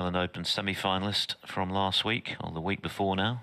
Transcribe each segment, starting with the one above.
Island Open semi-finalist from last week, or the week before now.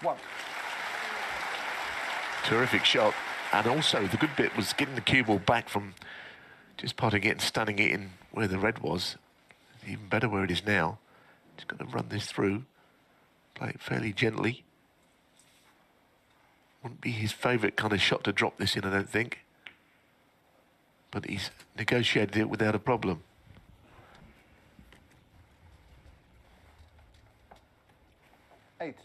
One. Terrific shot. And also the good bit was getting the cue ball back from just potting it and stunning it in where the red was. Even better where it is now. Just got to run this through. Play it fairly gently. Wouldn't be his favourite kind of shot to drop this in, I don't think. But he's negotiated it without a problem. Eight.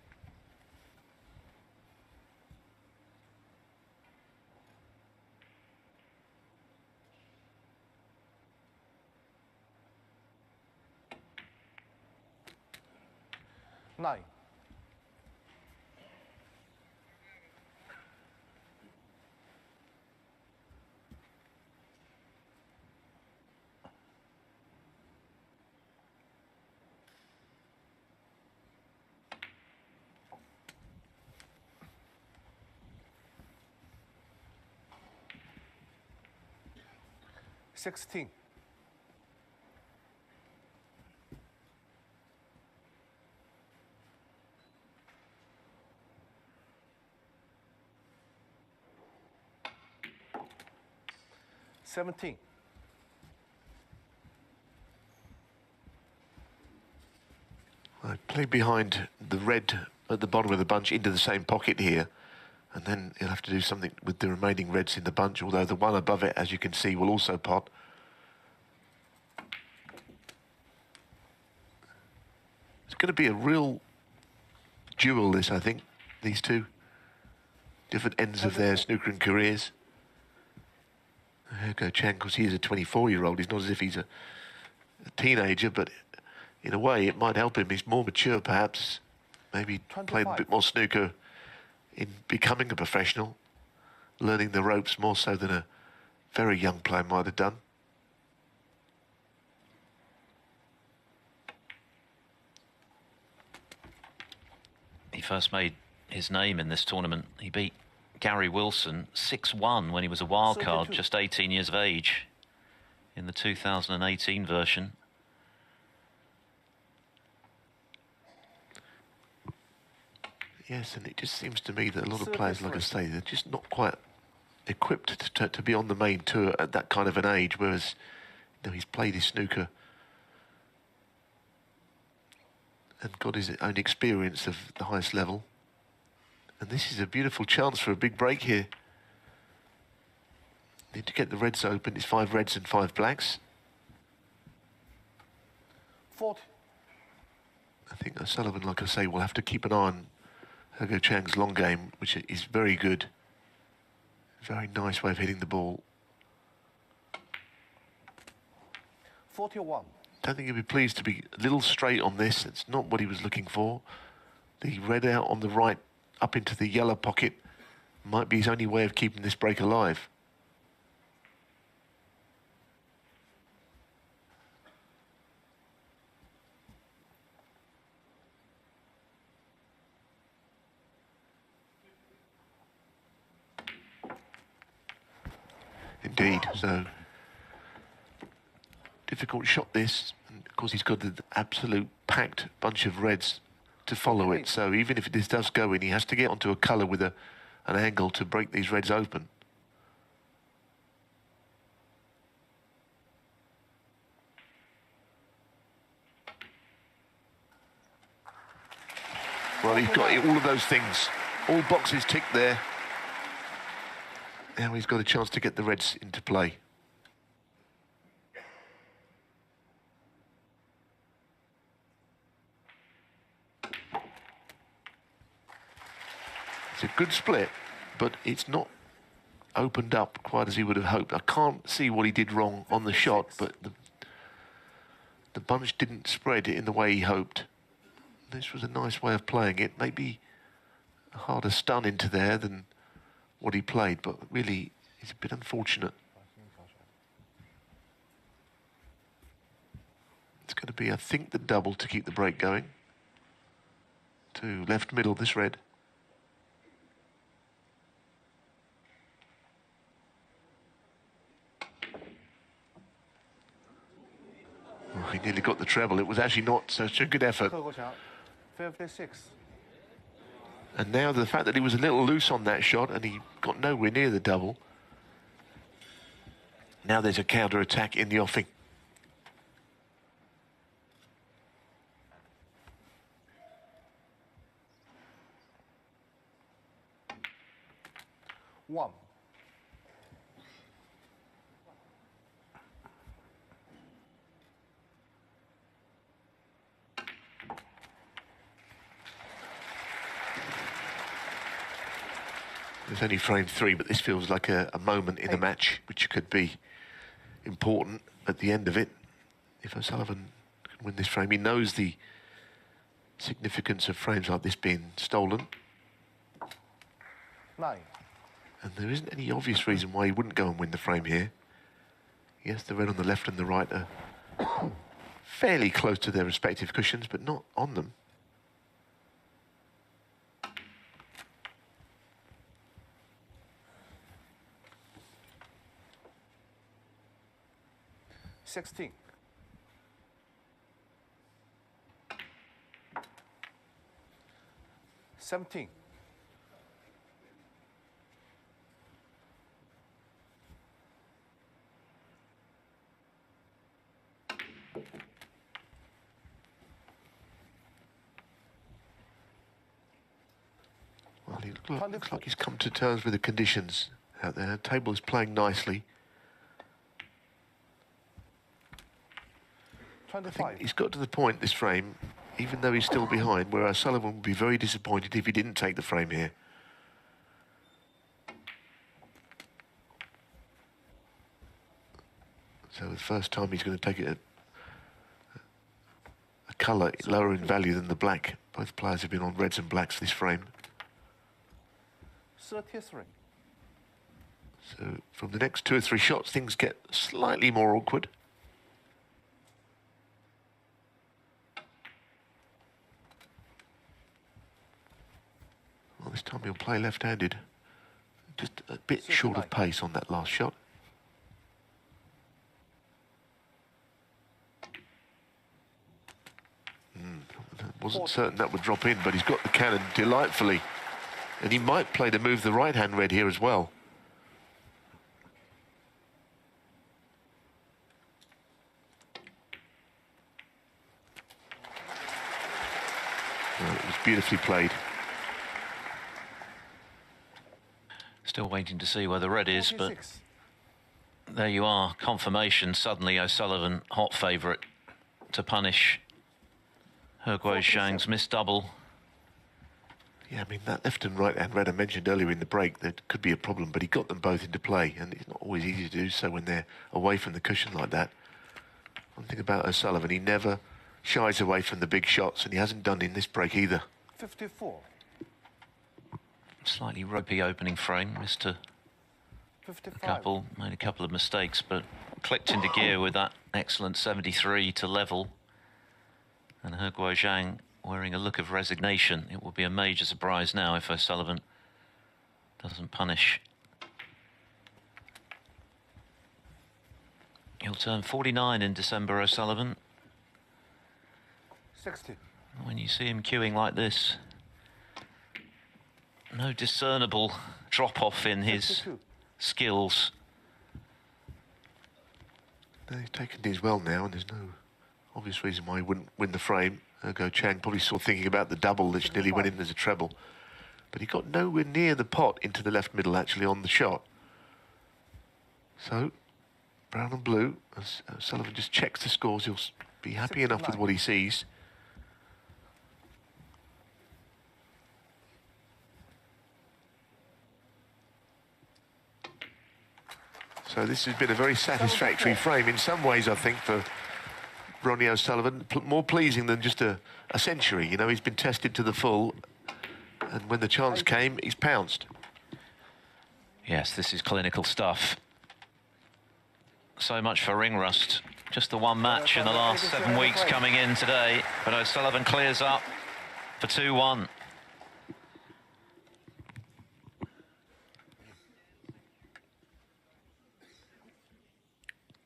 Nine. Sixteen. Seventeen. I play behind the red at the bottom of the bunch into the same pocket here, and then he'll have to do something with the remaining reds in the bunch, although the one above it, as you can see, will also pot. It's going to be a real duel, this, I think, these two. Different ends of their snookering careers. Guoquang, because he's a 24-year-old, he's not as if he's a teenager, but in a way it might help him. He's more mature, perhaps. Maybe 25. Played a bit more snooker in becoming a professional, learning the ropes more so than a very young player might have done. He first made his name in this tournament. He beat Gary Wilson 6-1 when he was a wild card, just 18 years of age, in the 2018 version. Yes, and it just seems to me that a lot of players, like I say, they're just not quite equipped to be on the main tour at that kind of an age, whereas he's played his snooker and got his own experience of the highest level. And this is a beautiful chance for a big break here. Need to get the reds open. It's 5 reds and 5 blacks. 40. I think Sullivan, like I say, will have to keep an eye on Guoquang's long game, which is very good. Very nice way of hitting the ball. 41. Don't think he'll be pleased to be a little straight on this. It's not what he was looking for. The red out on the right, up into the yellow pocket, might be his only way of keeping this break alive. Indeed, so difficult shot this, and of course he's got an absolute packed bunch of reds to follow it, so even if this does go in, he has to get onto a colour with an angle to break these reds open. Well, he's got all of those things, all boxes ticked there. Now he's got a chance to get the reds into play. It's a good split, but it's not opened up quite as he would have hoped. I can't see what he did wrong on the shot, but the bunch didn't spread it in the way he hoped. This was a nice way of playing it. Maybe a harder stun into there than what he played, but really it's a bit unfortunate. It's going to be, I think, the double to keep the break going. To left middle, this red. Oh, he nearly got the treble. It was actually not such a good effort. Guoquang, 56. And now the fact that he was a little loose on that shot and he got nowhere near the double. Now there's a counter-attack in the offing. One. There's only frame 3, but this feels like a moment in the match which could be important at the end of it. If O'Sullivan can win this frame, he knows the significance of frames like this being stolen. 9. And there isn't any obvious reason why he wouldn't go and win the frame here. Yes, the red on the left and the right are fairly close to their respective cushions, but not on them. $16. $17. Well, he looks like he's come to terms with the conditions out there. The table is playing nicely. I think 25. he's got to the point, this frame, even though he's still behind, where Sullivan would be very disappointed if he didn't take the frame here. So the first time he's going to take it a colour lower in value than the black. Both players have been on reds and blacks this frame. 33. So from the next 2 or 3 shots, things get slightly more awkward. Well, this time he'll play left-handed. Just a bit short of pace on that last shot. Wasn't certain that would drop in, but he's got the cannon delightfully. And he might play to move the right-hand red here as well. Well, it was beautifully played. Still waiting to see where the red is, but 46. there you are. Confirmation. Suddenly O'Sullivan, hot favourite to punish Guoquang's missed double. Yeah, I mean, that left and right-hand red I mentioned earlier in the break, that could be a problem, but he got them both into play, and it's not always easy to do so when they're away from the cushion like that. One thing about O'Sullivan, he never shies away from the big shots, and he hasn't done in this break either. 54. Slightly ropey opening frame. Missed a 55. made a couple of mistakes, but clicked into gear with that excellent 73 to level. And Guoquang wearing a look of resignation. It will be a major surprise now if O'Sullivan doesn't punish. He'll turn 49 in December, O'Sullivan. 60. When you see him queuing like this, no discernible drop-off in his 52. skills. No, he's taken these well now, and there's no obvious reason why he wouldn't win the frame. Guoquang probably still thinking about the double that nearly went in as a treble. But he got nowhere near the pot into the left middle, actually, on the shot. So, brown and blue, as Sullivan just checks the scores, he'll be happy enough with what he sees. So this has been a very satisfactory frame in some ways, I think, for Ronnie O'Sullivan. More pleasing than just a century. You know, he's been tested to the full, and when the chance came, he's pounced. Yes, this is clinical stuff. So much for ring rust. Just the one match in the last 7 weeks coming in today, but O'Sullivan clears up for 2-1.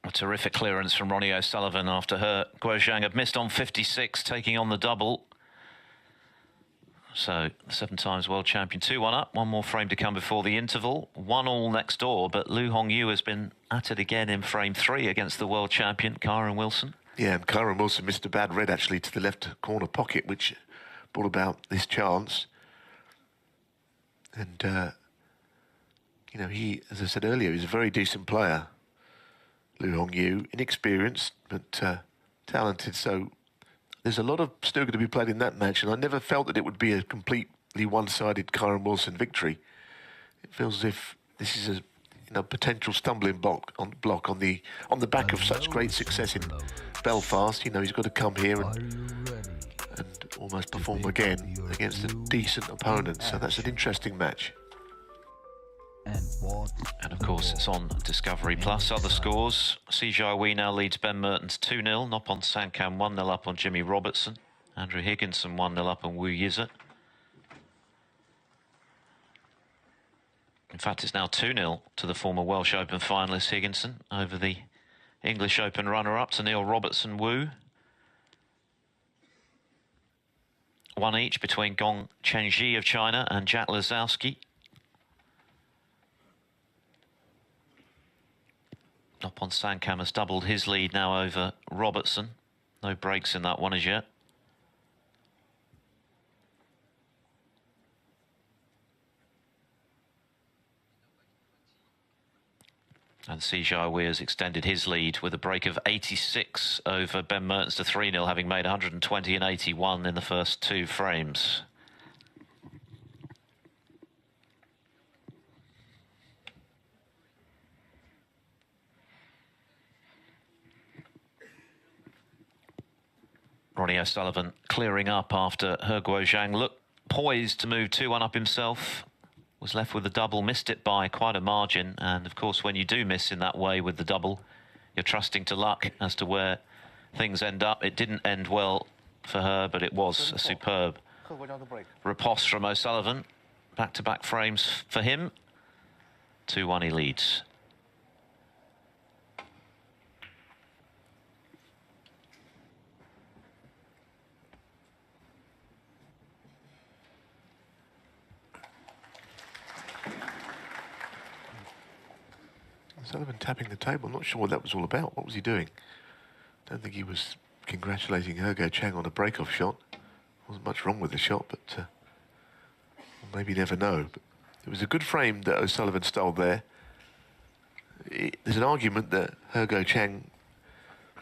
A terrific clearance from Ronnie O'Sullivan after her Guoquang had missed on 56, taking on the double. So, 7 times world champion, 2-1 up. One more frame to come before the interval. 1-1 next door, but Lu Hongyu has been at it again in frame 3 against the world champion, Kyren Wilson. Yeah, and Kyren Wilson missed a bad red, actually, to the left corner pocket, which brought about this chance. And, you know, he, as I said earlier, he's a very decent player. Lu Hongyu, inexperienced, but talented, so there's a lot of snooker to be played in that match, and I never felt that it would be a completely one-sided Kyren Wilson victory. It feels as if this is a potential stumbling block on the back of such great success in Belfast. You know, he's got to come here and almost perform again against a decent opponent. So that's an interesting match. And of course, it's on Discovery Plus. Other scores: Sijai Wee now leads Ben Mertens 2-0. Noppon Sankam 1-0 up on Jimmy Robertson. Andrew Higginson 1-0 up on Wu Yizet. In fact, it's now 2-0 to the former Welsh Open finalist Higginson over the English Open runner-up to Neil Robertson Wu. 1 each between Gong Chengji of China and Jack Lazowski. Noppon Sankam has doubled his lead now over Robertson. No breaks in that one as yet. And Sijai Wee has extended his lead with a break of 86 over Ben Mertens to 3-0, having made 120 and 81 in the first 2 frames. Ronnie O'Sullivan clearing up after her Guoquang looked poised to move 2-1 up himself. Was left with the double, missed it by quite a margin. And of course, when you do miss in that way with the double, you're trusting to luck as to where things end up. It didn't end well for her, but it was a superb riposte from O'Sullivan. Back-to-back frames for him. 2-1 he leads. Sullivan tapping the table. Not sure what that was all about. What was he doing? Don't think he was congratulating Guoquang on a break-off shot. Wasn't much wrong with the shot, but well, maybe you never know. But it was a good frame that O'Sullivan stole there. There's an argument that Guoquang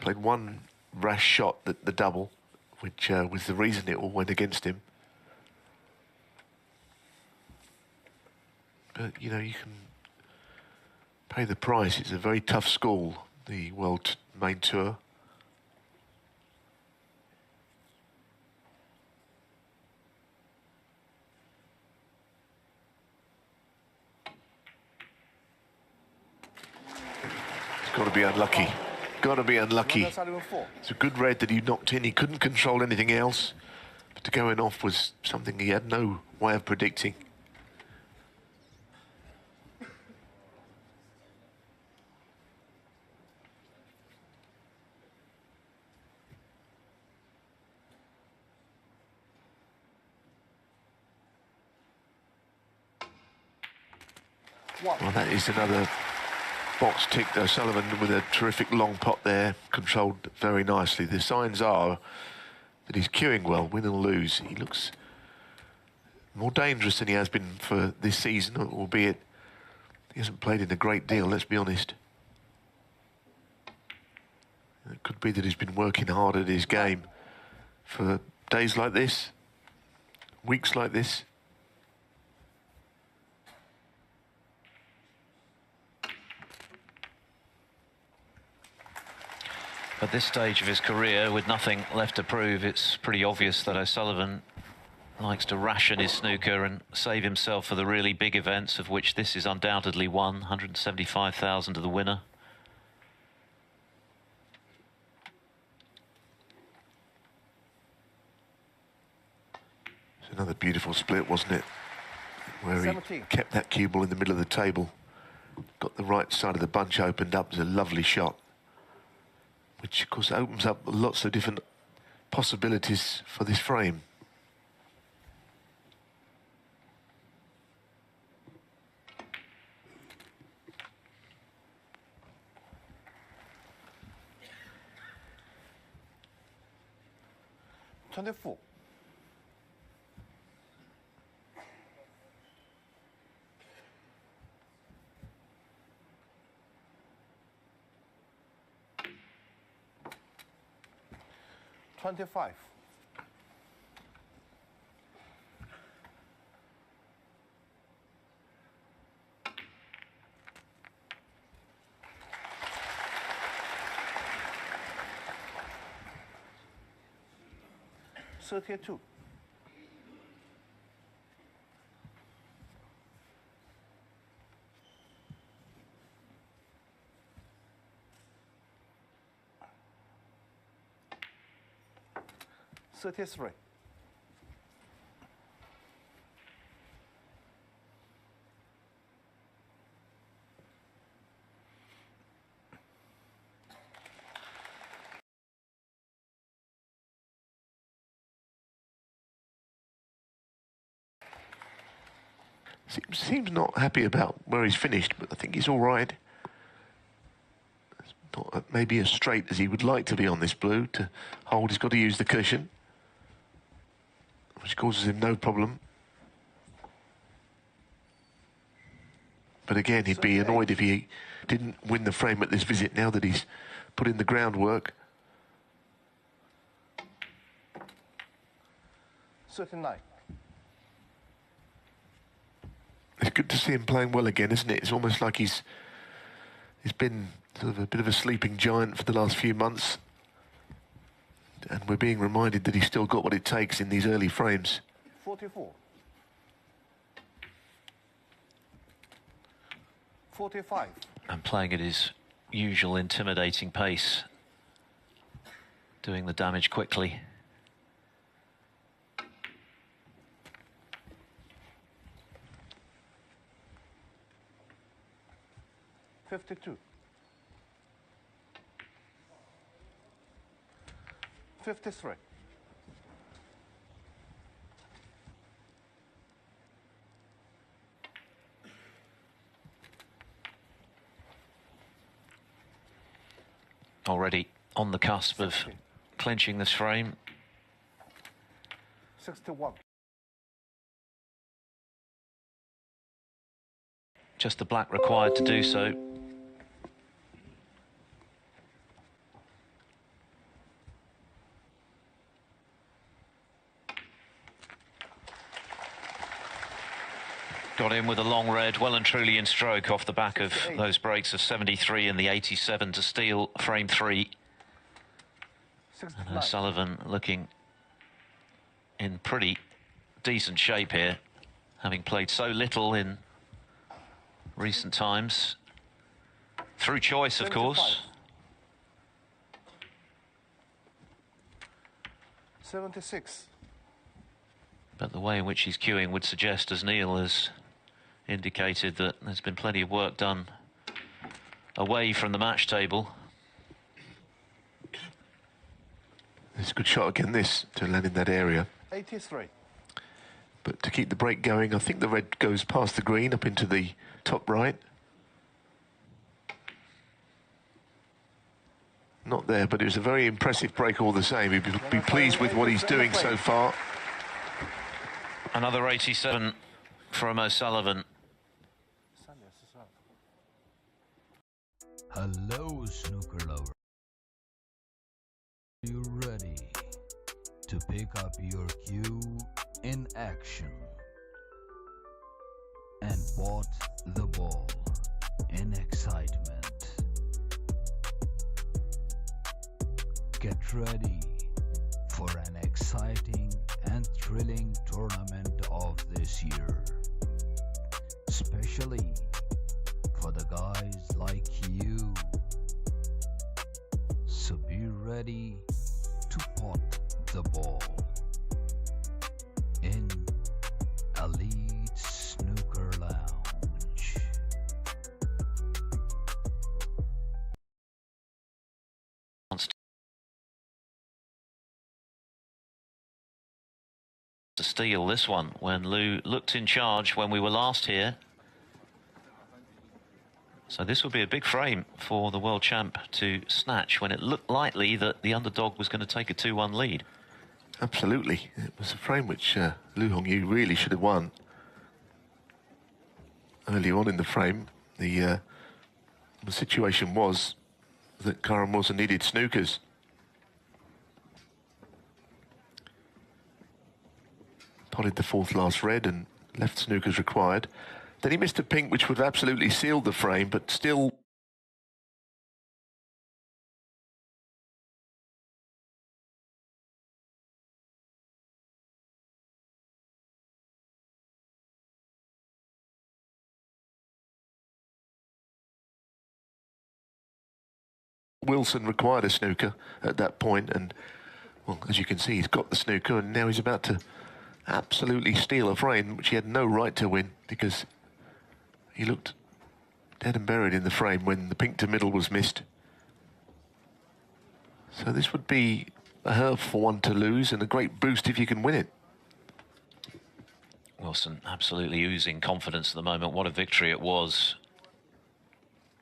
played one rash shot, the double, which was the reason it all went against him. But, you know, you can pay the price. It's a very tough school, the World Main Tour. It's got to be unlucky. Got to be unlucky. It's a good red that he knocked in. He couldn't control anything else. But to go in off was something he had no way of predicting. Well, that is another box ticked. O'Sullivan with a terrific long pot there, controlled very nicely. The signs are that he's cueing well, win or lose. He looks more dangerous than he has been for this season, albeit he hasn't played in a great deal, let's be honest. It could be that he's been working hard at his game for days like this, weeks like this. At this stage of his career, with nothing left to prove, it's pretty obvious that O'Sullivan likes to ration his snooker and save himself for the really big events, of which this is undoubtedly one. 175,000 to the winner. It's another beautiful split, wasn't it? Where 17. he kept that cue ball in the middle of the table. Got the right side of the bunch opened up. It was a lovely shot, which of course opens up lots of different possibilities for this frame. $24. $25. $32. $33. Seems not happy about where he's finished, but I think he's all right. It's not maybe as straight as he would like to be on this blue. To hold, he's got to use the cushion, which causes him no problem. But again, he'd be annoyed if he didn't win the frame at this visit now that he's put in the groundwork. 39. It's good to see him playing well again, isn't it? It's almost like he's been sort of a bit of a sleeping giant for the last few months. And we're being reminded that he's still got what it takes in these early frames. 44. 45. And playing at his usual intimidating pace, doing the damage quickly. 52. 53. Already on the cusp of clinching this frame. 61. Just the black required to do so. Got in with a long red, well and truly in stroke off the back of those breaks of 73 and the 87 to steal frame 3. And Sullivan looking in pretty decent shape here, having played so little in recent times. Through choice, of course. 76. But the way in which he's cueing would suggest, as Neil has indicated, that there's been plenty of work done away from the match table. It's a good shot again, this, to land in that area. 83. But to keep the break going, I think the red goes past the green up into the top right. Not there, but it was a very impressive break all the same. He'd be pleased with what he's doing so far. Another 87 from O'Sullivan. Hello, snooker lover. Are you ready to pick up your cue in action and pot the ball in excitement? Get ready for an exciting and thrilling tournament of this year, especially for the guys like you. So be ready to pot the ball in Elite Snooker Lounge. To steal this one when Lou looked in charge when we were last here. So this will be a big frame for the world champ to snatch when it looked likely that the underdog was going to take a 2-1 lead. Absolutely. It was a frame which Lu Hongyu really should have won. Early on in the frame, the situation was that Karen Wilson needed snookers. Potted the fourth last red and left snookers required. Then he missed a pink which would have absolutely sealed the frame, but still Wilson required a snooker at that point, and well, as you can see, he's got the snooker, and now he's about to absolutely steal a frame which he had no right to win, because he looked dead and buried in the frame when the pink to middle was missed. So this would be a hurtful one to lose and a great boost if you can win it. Wilson absolutely oozing confidence at the moment. What a victory it was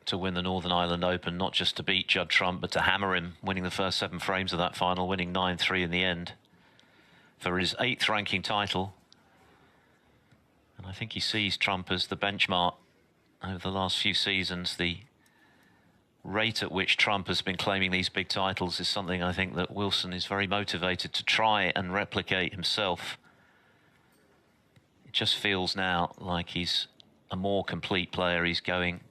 to win the Northern Ireland Open, not just to beat Judd Trump, but to hammer him, winning the first 7 frames of that final, winning 9-3 in the end for his 8th ranking title. And I think he sees Trump as the benchmark over the last few seasons. The rate at which Trump has been claiming these big titles is something I think that Wilson is very motivated to try and replicate himself. It just feels now like he's a more complete player. He's going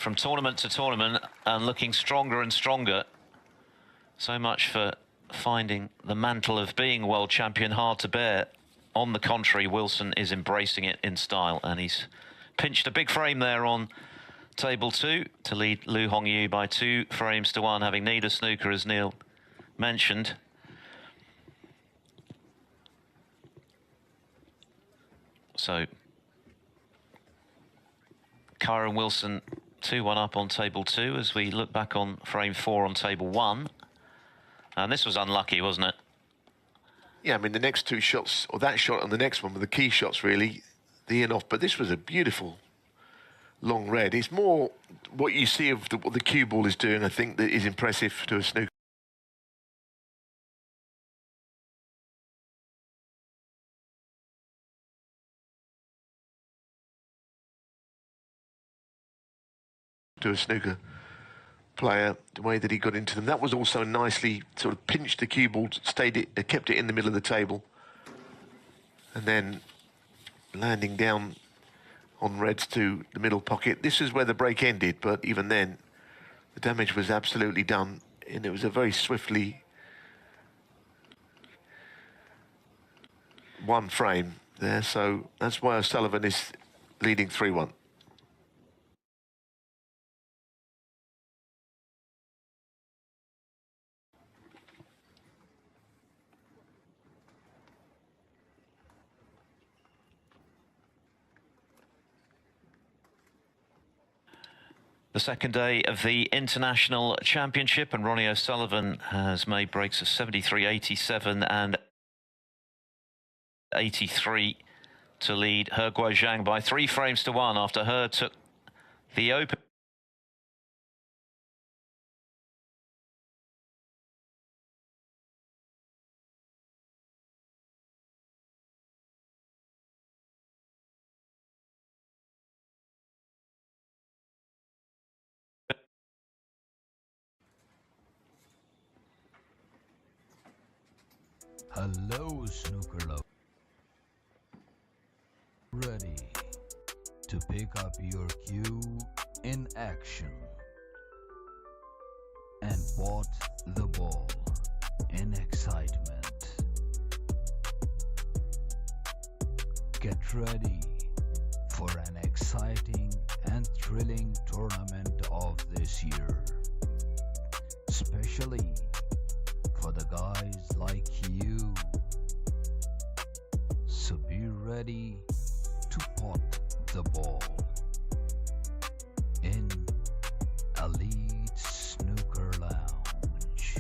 from tournament to tournament and looking stronger and stronger. So much for finding the mantle of being world champion hard to bear. On the contrary, Wilson is embracing it in style, and he's pinched a big frame there on table 2 to lead Lu Hongyu by 2 frames to 1, having need a snooker, as Neil mentioned. So Kyron Wilson 2-1 up on table 2 as we look back on frame 4 on table 1. And this was unlucky, wasn't it? Yeah, I mean, the next 2 shots, or that shot and the next one were the key shots, really, the in off. But this was a beautiful long red. It's more what you see of what the cue ball is doing, I think, that is impressive to a snooker. To a snooker player, the way that he got into them. That was also nicely sort of pinched the cue ball, kept it in the middle of the table, and then landing down on reds to the middle pocket. This is where the break ended, but even then the damage was absolutely done, and it was a very swiftly one frame there. So that's why Sullivan is leading 3-1. The second day of the International Championship, and Ronnie O'Sullivan has made breaks of 73, 87 and 83 to lead He Guoquang by 3 frames to 1 after He took the open. Hello, snooker love. Ready to pick up your cue in action. spot the ball in excitement. Get ready for an exciting and thrilling tournament of this year, especially for the guys like you. So be ready to pot the ball in Elite Snooker Lounge.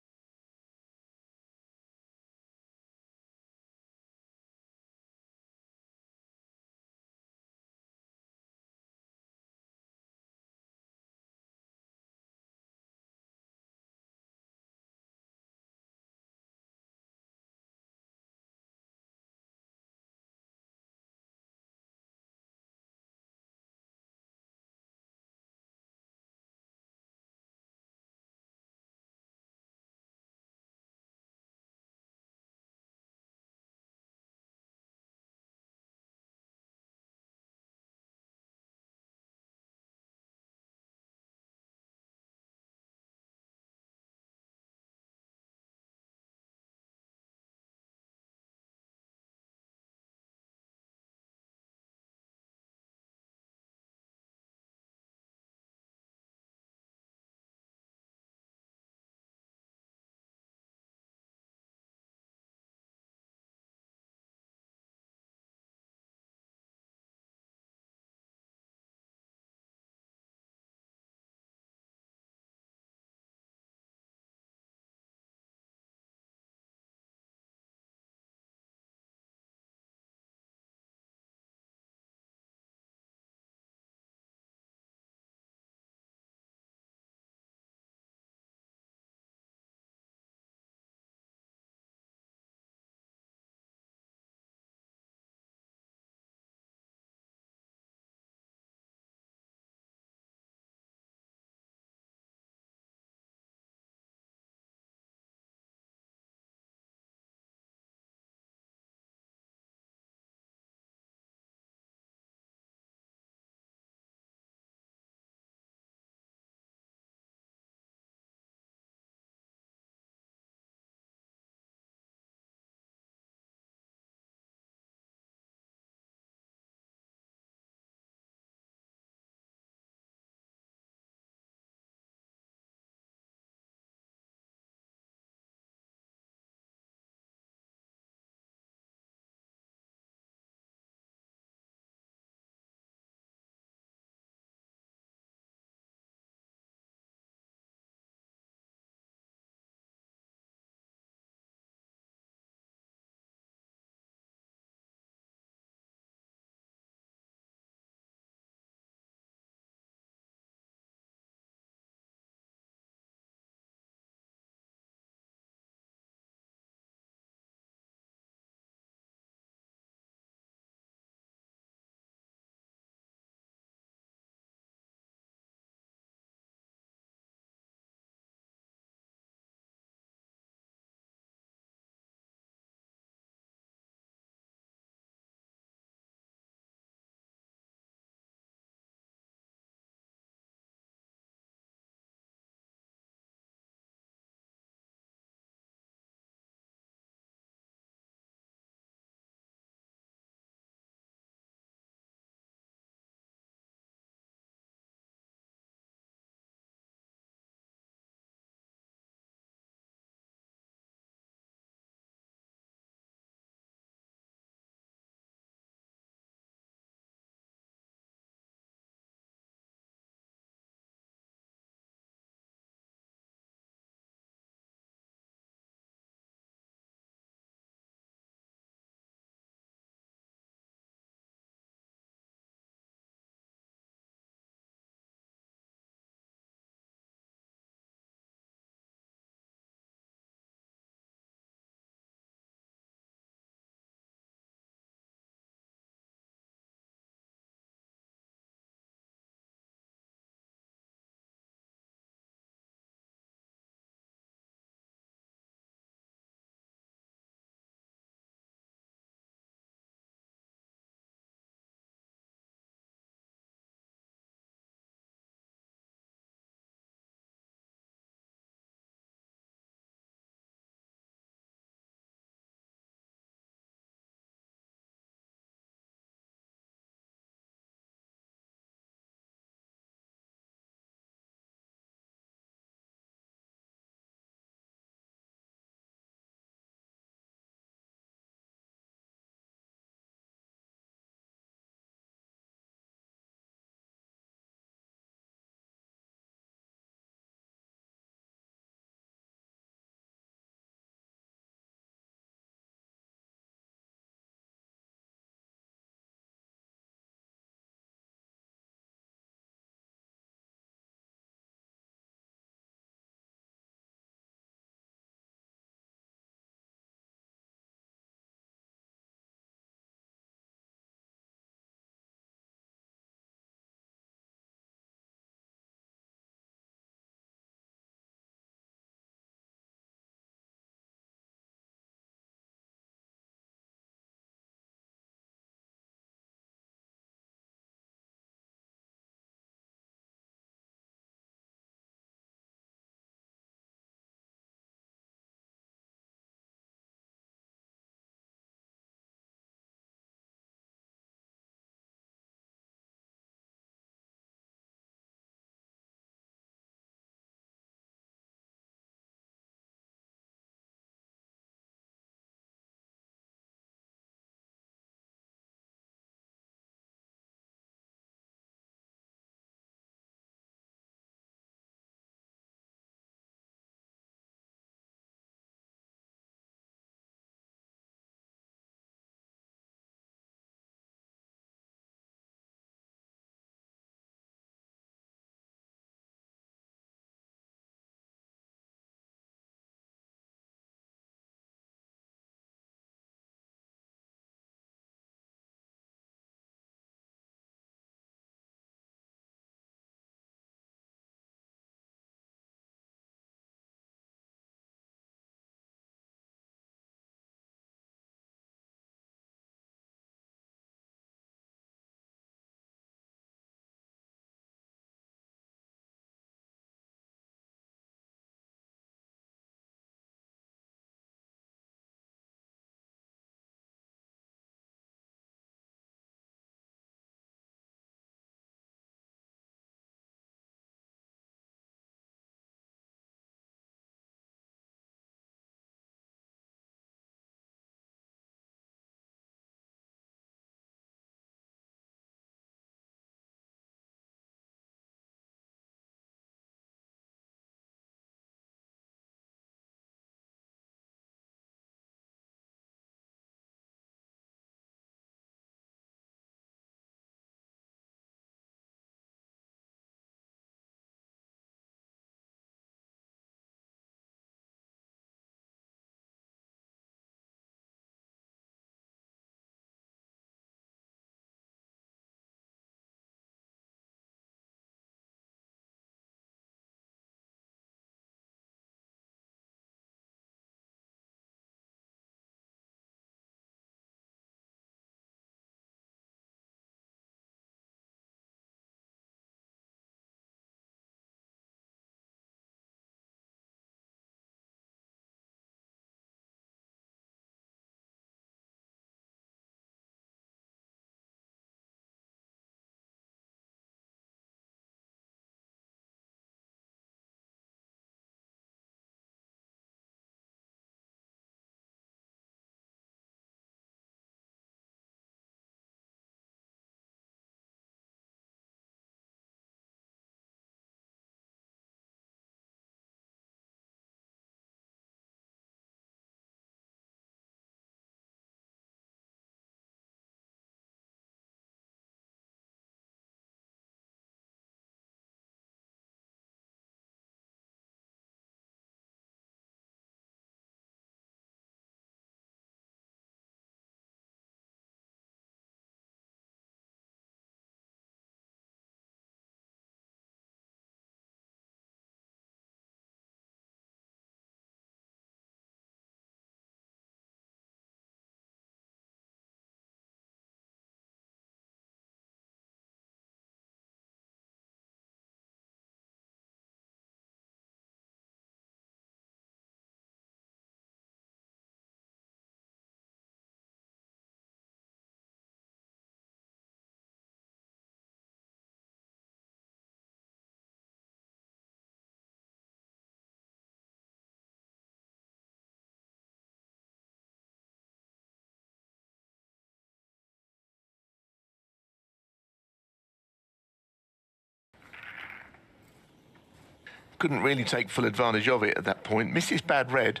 couldn't really take full advantage of it at that point. Missed his bad red.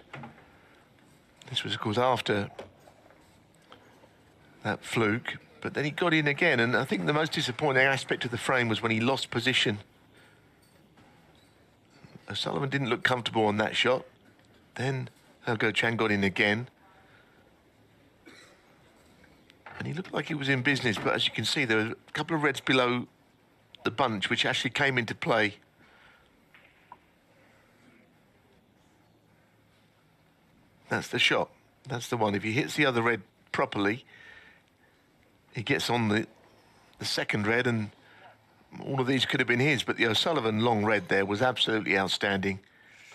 This was, of course, after that fluke. But then he got in again, and I think the most disappointing aspect of the frame was when he lost position. Sullivan didn't look comfortable on that shot. Then Guoquang got in again. And he looked like he was in business, but as you can see, there were a couple of reds below the bunch, which actually came into play. That's the shot. That's the one. If he hits the other red properly, he gets on the second red, and all of these could have been his. But the O'Sullivan long red there was absolutely outstanding.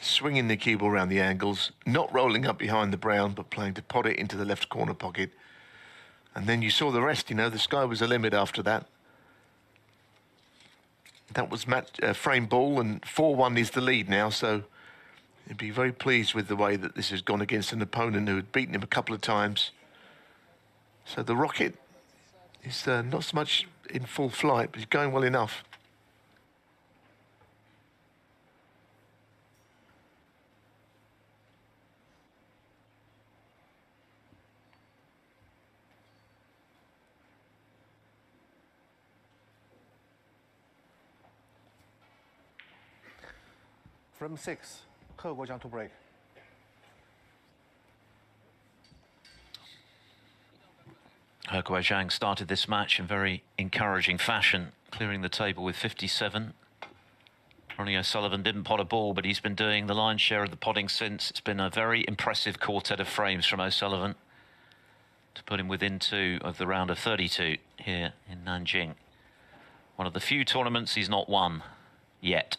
Swinging the cue ball around the angles, not rolling up behind the brown, but playing to pot it into the left corner pocket. And then you saw the rest, you know, the sky was the limit after that. That was frame ball, and 4-1 is the lead now, so he'd be very pleased with the way that this has gone against an opponent who had beaten him a couple of times. So the rocket is not so much in full flight, but he's going well enough. Frame 6, Guoquang to break. Guoquang started this match in very encouraging fashion, clearing the table with 57. Ronnie O'Sullivan didn't pot a ball, but he's been doing the lion's share of the potting since. It's been a very impressive quartet of frames from O'Sullivan to put him within 2 of the round of 32 here in Nanjing. One of the few tournaments he's not won yet.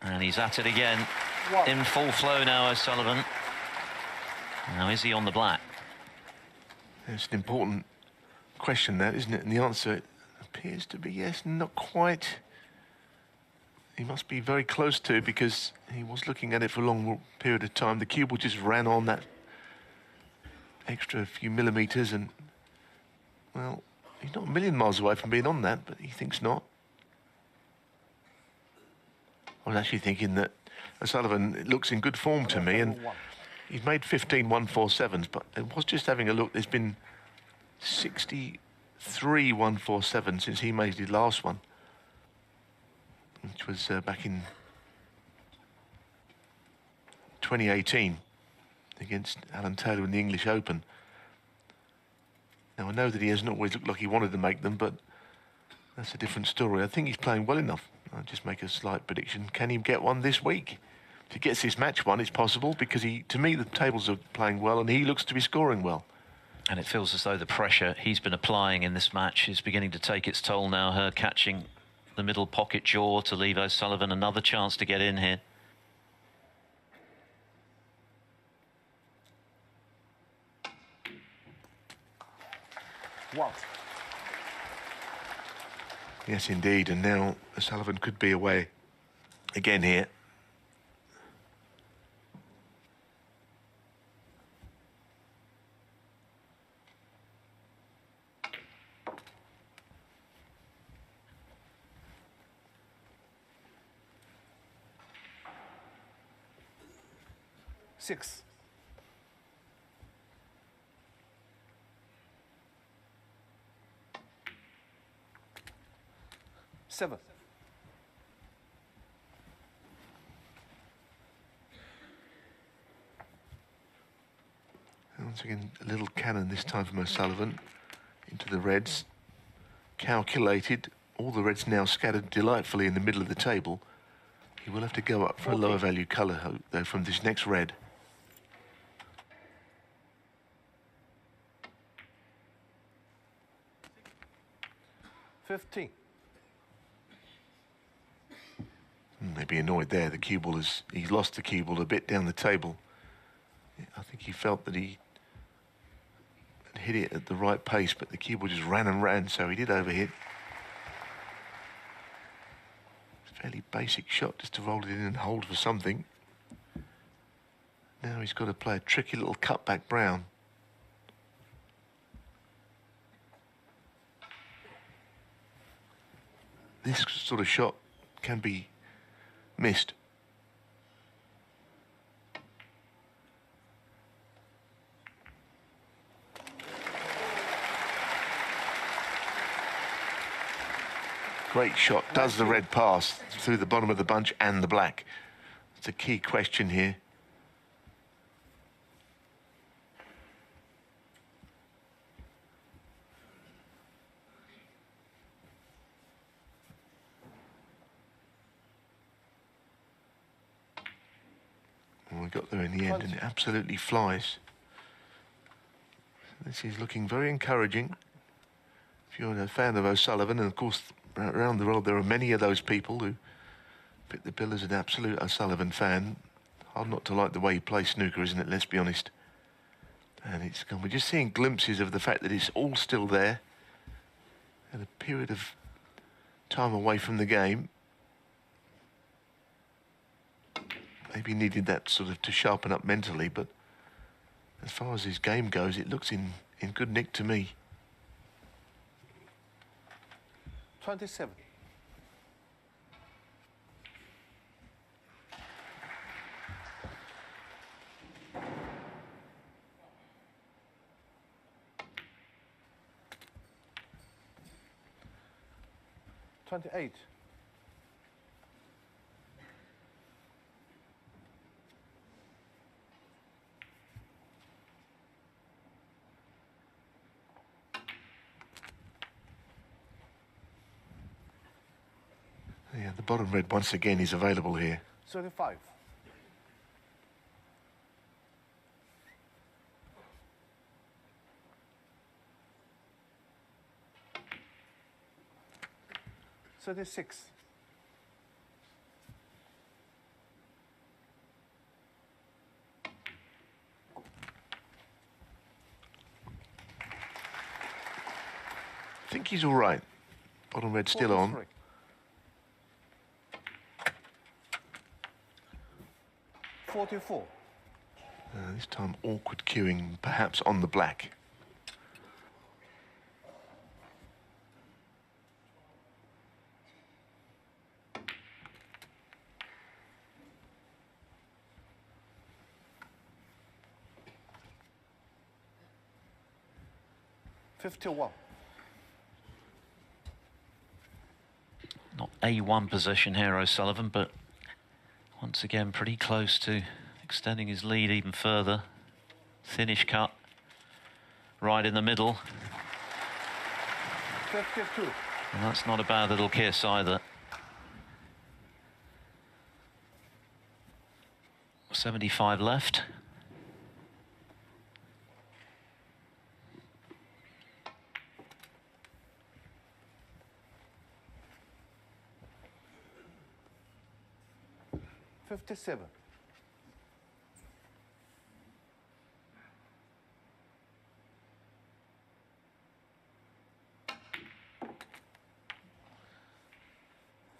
And he's at it again. In full flow now, O'Sullivan. Now, is he on the black? It's an important question, that, isn't it? And the answer appears to be yes, not quite. He must be very close to, because he was looking at it for a long period of time. The cue ball just ran on that extra few millimetres, and, well, he's not a million miles away from being on that, but he thinks not. I was actually thinking that Sullivan looks in good form to me, and he's made 15 147s, but I was just having a look. There's been 63 147 since he made his last one, which was back in 2018 against Alan Taylor in the English Open. Now, I know that he hasn't always looked like he wanted to make them, but that's a different story. I think he's playing well enough. I'll just make a slight prediction. Can he get one this week? If he gets his match one, it's possible, because to me, the tables are playing well, and he looks to be scoring well. And it feels as though the pressure he's been applying in this match is beginning to take its toll now. Her catching the middle pocket jaw to leave O'Sullivan another chance to get in here. What? Yes, indeed. And now Sullivan could be away again here. Six. Seven. Once again, a little cannon this time from O'Sullivan into the reds. Calculated. All the reds now scattered delightfully in the middle of the table. He will have to go up for a lower value colour, though, from this next red. $15. They'd be annoyed there. The cue ball he's lost the cue ball a bit down the table. I think he felt that he had hit it at the right pace, but the cue ball just ran and ran, so he did overhit. Fairly basic shot, just to roll it in and hold for something. Now he's got to play a tricky little cutback brown. this sort of shot can be missed. Great shot, does the red pass through the bottom of the bunch and the black? It's a key question here. We got there in the end, and it absolutely flies. This is looking very encouraging. If you're a fan of O'Sullivan, and of course around the world there are many of those people who fit the bill as an absolute O'Sullivan fan. Hard not to like the way he plays snooker, isn't it? Let's be honest. And it's gone. We're just seeing glimpses of the fact that it's all still there. And a period of time away from the game. Maybe he needed that sort of to sharpen up mentally, but as far as his game goes, it looks in good nick to me. 27. $28. Yeah, the bottom red once again is available here. 35. $36. I think he's all right. Bottom red still on. 43. $44. This time awkward queuing, perhaps on the black. $51. Not A1 position here, O'Sullivan, but once again pretty close to extending his lead even further. Thinnish cut, right in the middle. 52. And that's not a bad little kiss either. 75 left. $57.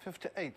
$58.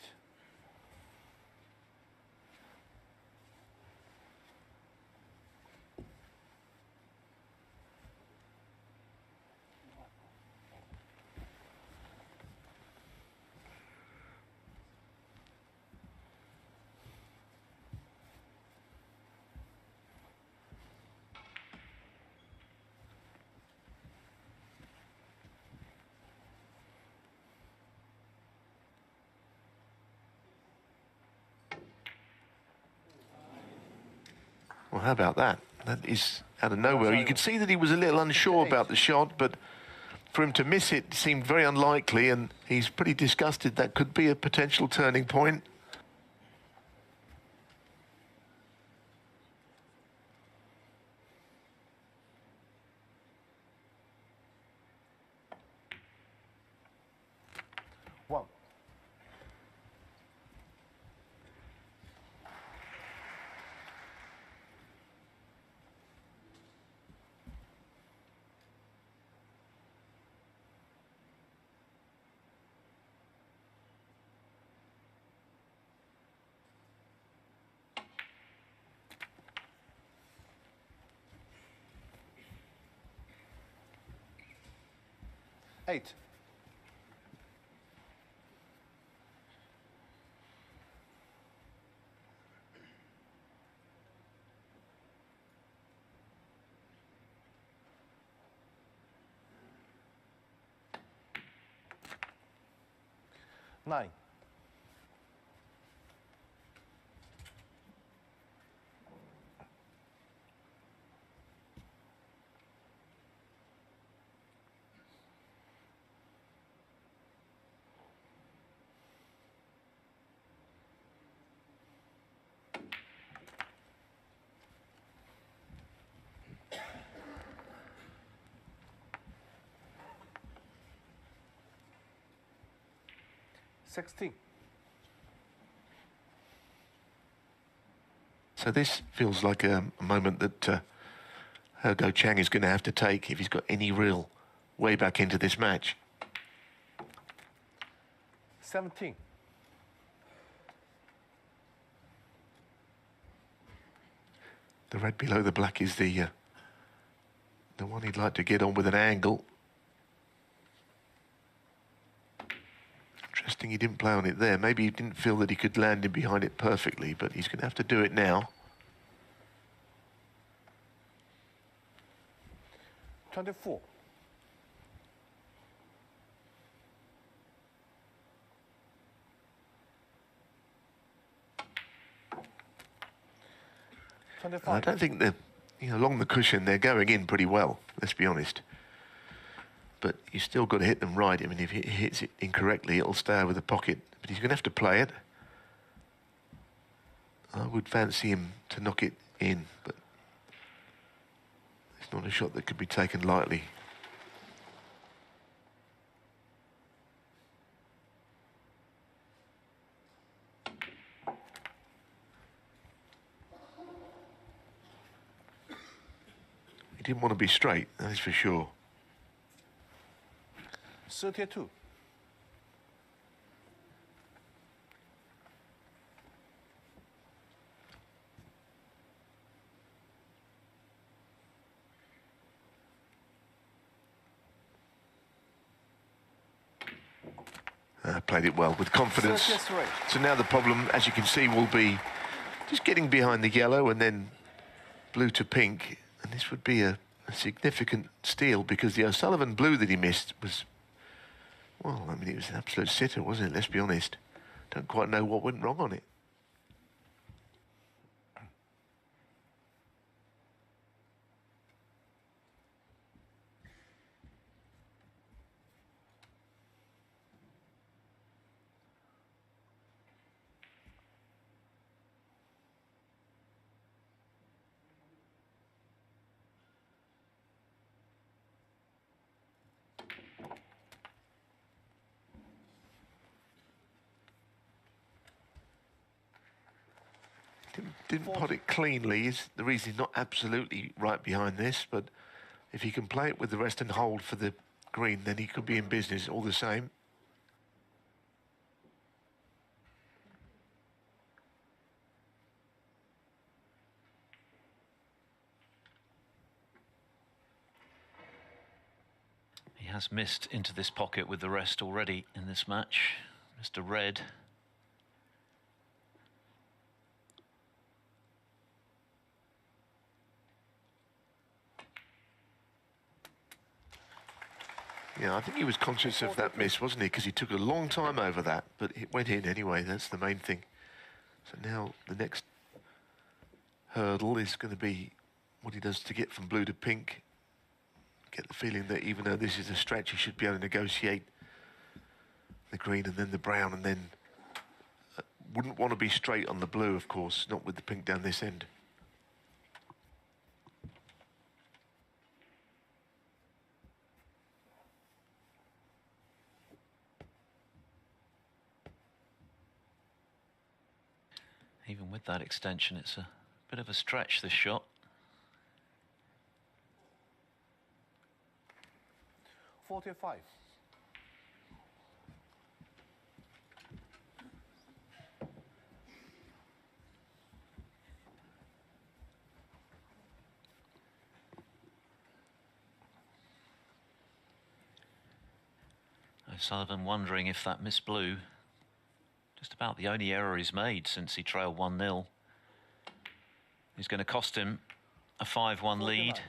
Well, how about that? That is out of nowhere. You could see that he was a little unsure about the shot, but for him to miss it seemed very unlikely, and he's pretty disgusted. That could be a potential turning point. One. $8. 9. $16. So this feels like a moment that Guoquang is going to have to take if he's got any real way back into this match. 17. The red below the black is the one he'd like to get on with an angle. Interesting he didn't play on it there. Maybe he didn't feel that he could land in behind it perfectly, but he's going to have to do it now. 24. I don't think they're, along the cushion, they're going in pretty well, let's be honest. But you still got to hit them right. I mean, if he hits it incorrectly, it'll stay over the pocket. But he's going to have to play it. I would fancy him to knock it in, but it's not a shot that could be taken lightly. He didn't want to be straight, that is for sure. 32. Played it well with confidence. So now the problem, as you can see, will be just getting behind the yellow and then blue to pink. And this would be a significant steal because the Sullivan blue that he missed was, well, I mean, it was an absolute sitter, wasn't it? Let's be honest. Don't quite know what went wrong on it. Didn't pot it cleanly is the reason he's not absolutely right behind this, but if he can play it with the rest and hold for the green, then he could be in business all the same. He has missed into this pocket with the rest already in this match. Mr. Red. Yeah, I think he was conscious of that miss, wasn't he? Because he took a long time over that, but it went in anyway. That's the main thing. So now the next hurdle is going to be what he does to get from blue to pink. Get the feeling that even though this is a stretch, he should be able to negotiate the green and then the brown, and then wouldn't want to be straight on the blue, of course, not with the pink down this end. Even with that extension, it's a bit of a stretch, this shot. 45. Sullivan wondering if that miss blue, just about the only error he's made since he trailed 1-0, is going to cost him a 5-1 lead.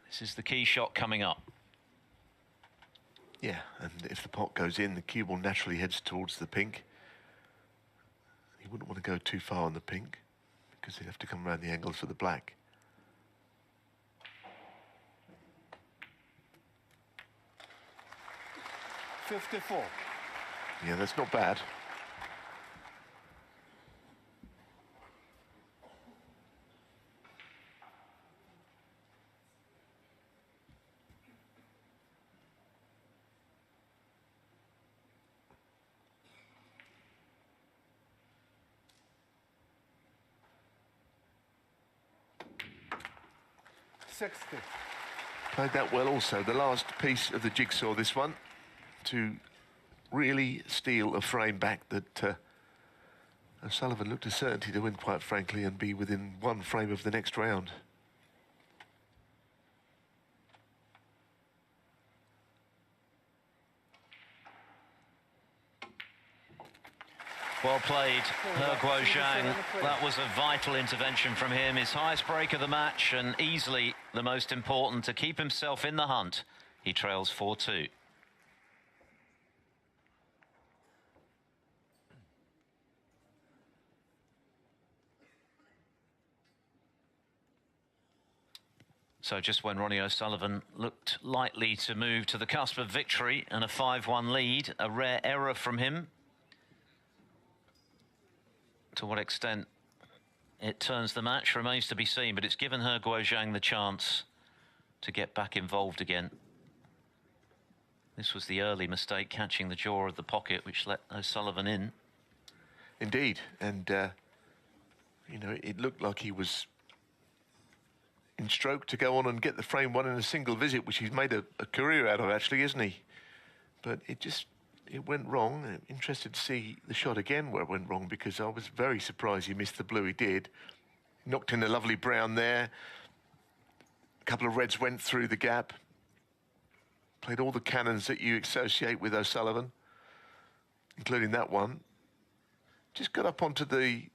This is the key shot coming up. Yeah, and if the pot goes in, the cue ball naturally heads towards the pink. He wouldn't want to go too far on the pink because he'd have to come around the angles for the black. $54. Yeah, that's not bad. $60. Played that well also. The last piece of the jigsaw, this one, to really steal a frame back that Sullivan looked a certainty to win, quite frankly, and be within one frame of the next round. Well played, Guoquang. That was a vital intervention from him. His highest break of the match and easily the most important to keep himself in the hunt. He trails 4-2. So just when Ronnie O'Sullivan looked likely to move to the cusp of victory and a 5-1 lead, a rare error from him. To what extent it turns the match remains to be seen, but it's given Guoquang the chance to get back involved again. This was the early mistake, catching the jaw of the pocket, which let O'Sullivan in. Indeed, and you know, it looked like he was in stroke to go on and get the frame one in a single visit, which he's made a career out of, actually, isn't he? But it went wrong. I'm interested to see the shot again where it went wrong, because I was very surprised he missed the blue. He did. Knocked in a lovely brown there. A couple of reds went through the gap. Played all the cannons that you associate with O'Sullivan, including that one. Just got up onto the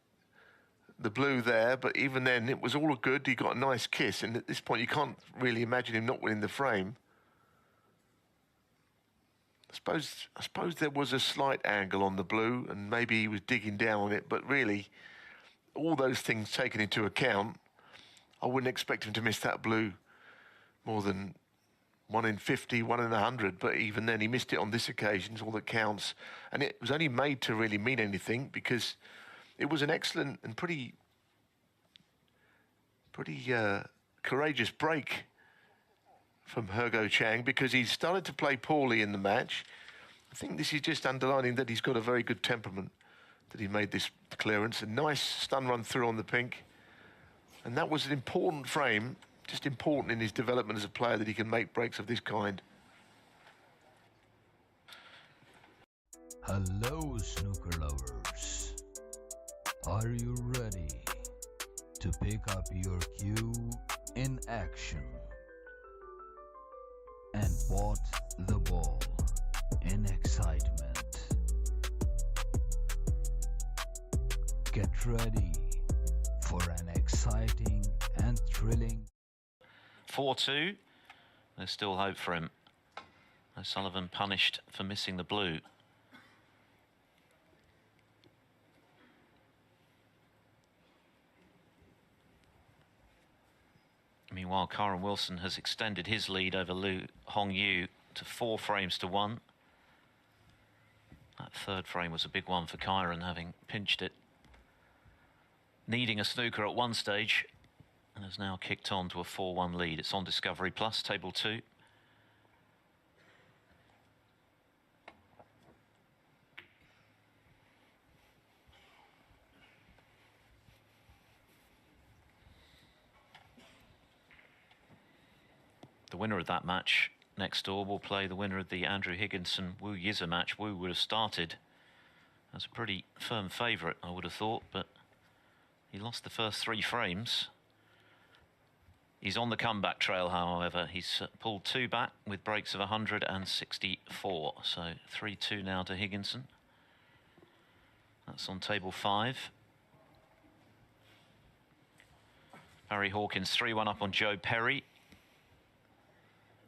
blue there, but even then it was all good. He got a nice kiss, and at this point you can't really imagine him not winning the frame. I suppose there was a slight angle on the blue, and maybe he was digging down on it, but really, all those things taken into account, I wouldn't expect him to miss that blue more than 1 in 50, 1 in 100, but even then he missed it on this occasion. It's all that counts. And it was only made to really mean anything, because it was an excellent and pretty courageous break from Guoquang, because he started to play poorly in the match. I think this is just underlining that he's got a very good temperament, that he made this clearance. A nice stun run through on the pink. And that was an important frame, just important in his development as a player, that he can make breaks of this kind. Hello, snooker lovers. Are you ready to pick up your cue in action and bought the ball in excitement? Get ready for an exciting and thrilling 4-2. There's still hope for him. O'Sullivan punished for missing the blue. Meanwhile, Kyron Wilson has extended his lead over Liu Hongyu to 4 frames to 1. That third frame was a big one for Kyron, having pinched it, needing a snooker at one stage, and has now kicked on to a 4-1 lead. It's on Discovery Plus, Table 2. The winner of that match next door will play the winner of the Andrew Higginson-Wu Yiza match. Wu would have started as a pretty firm favourite, I would have thought, but he lost the first 3 frames. He's on the comeback trail, however. He's pulled 2 back with breaks of 164. So 3-2 now to Higginson. That's on table 5. Barry Hawkins 3-1 up on Joe Perry.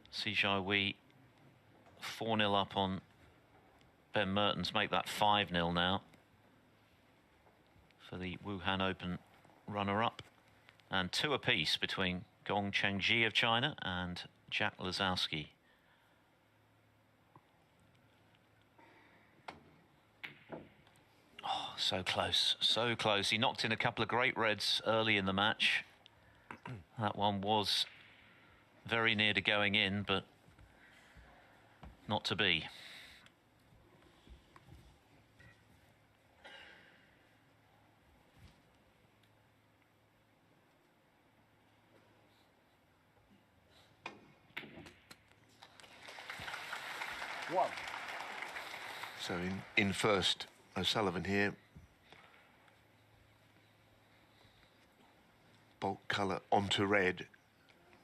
Si Jai Wee 4-0 up on Ben Mertens, make that 5-0 now for the Wuhan Open runner-up. And 2 apiece between Gong Chengji of China and Jack Lazowski. Oh, so close, so close. He knocked in a couple of great reds early in the match. That one was very near to going in, but not to be. One. So in first, O'Sullivan here. Bulk colour onto red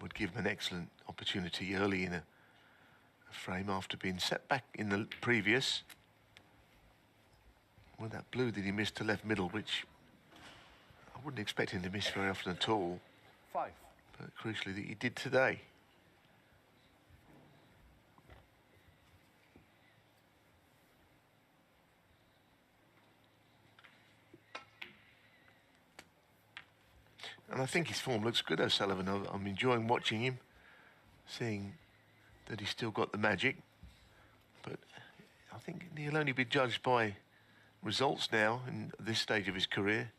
would give him an excellent opportunity early in a frame after being set back in the previous. With that blue that he missed to left middle, which I wouldn't expect him to miss very often at all. 5. But crucially that he did today. And I think his form looks good, O'Sullivan. I'm enjoying watching him, seeing that he's still got the magic. But I think he'll only be judged by results now in this stage of his career.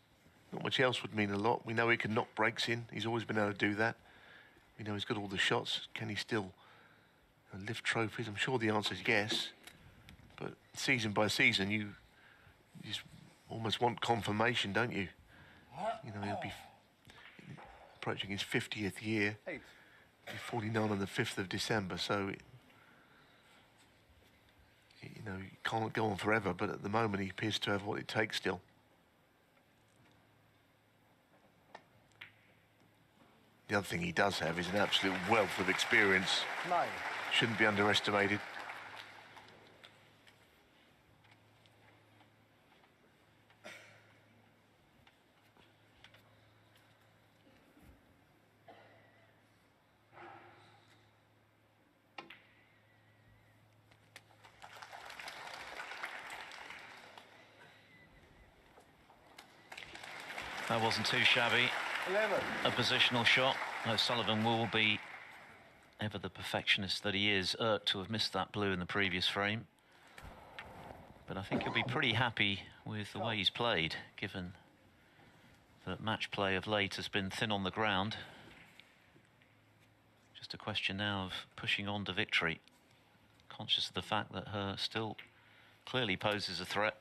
Not much else would mean a lot. We know he can knock breaks in. He's always been able to do that. We know he's got all the shots. Can he still lift trophies? I'm sure the answer is yes. But season by season, you just almost want confirmation, don't you? You know, he'll be approaching his 50th year. 8. He's 49 on the 5th of December, so you know, he can't go on forever, but at the moment he appears to have what it takes still. The other thing he does have is an absolute wealth of experience. 9. Shouldn't be underestimated. That wasn't too shabby. 11. A positional shot. O'Sullivan will be, ever the perfectionist that he is, irked to have missed that blue in the previous frame. But I think he'll be pretty happy with the way he's played, given that match play of late has been thin on the ground. Just a question now of pushing on to victory, conscious of the fact that her still clearly poses a threat.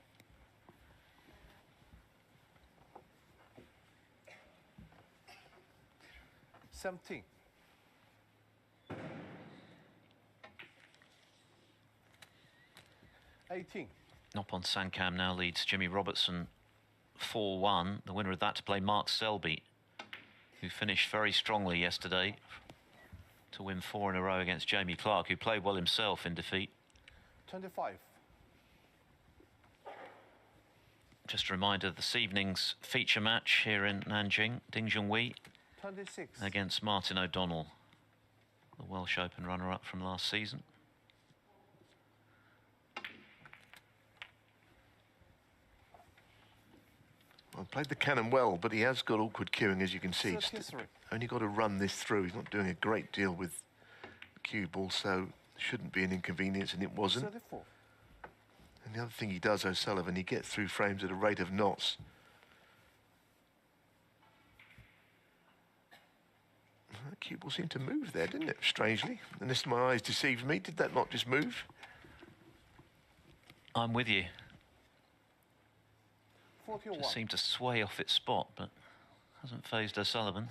Seventeen. Noppon Sankam now leads Jimmy Robertson 4-1. The winner of that to play Mark Selby, who finished very strongly yesterday to win 4 in a row against Jamie Clark, who played well himself in defeat. 25. Just a reminder, this evening's feature match here in Nanjing, Ding Junhui 26. against Martin O'Donnell, the Welsh Open runner-up from last season. Well, played the cannon well, but he has got awkward cueing, as you can see. It's 33. only got to run this through. He's not doing a great deal with the cue ball, so shouldn't be an inconvenience, and it wasn't. 34. And the other thing he does, O'Sullivan, he gets through frames at a rate of knots. That cue ball seemed to move there, didn't it? Strangely. Unless my eyes deceived me. Did that not just move? I'm with you. 41. Just seemed to sway off its spot, but hasn't phased O'Sullivan.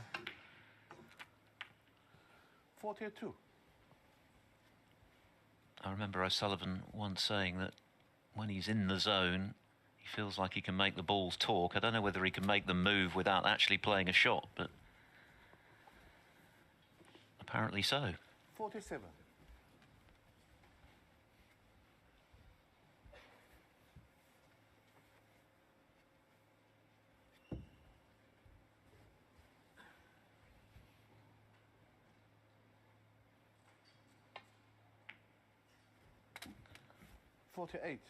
42. I remember O'Sullivan once saying that when he's in the zone, he feels like he can make the balls talk. I don't know whether he can make them move without actually playing a shot, but apparently so. 47. 48.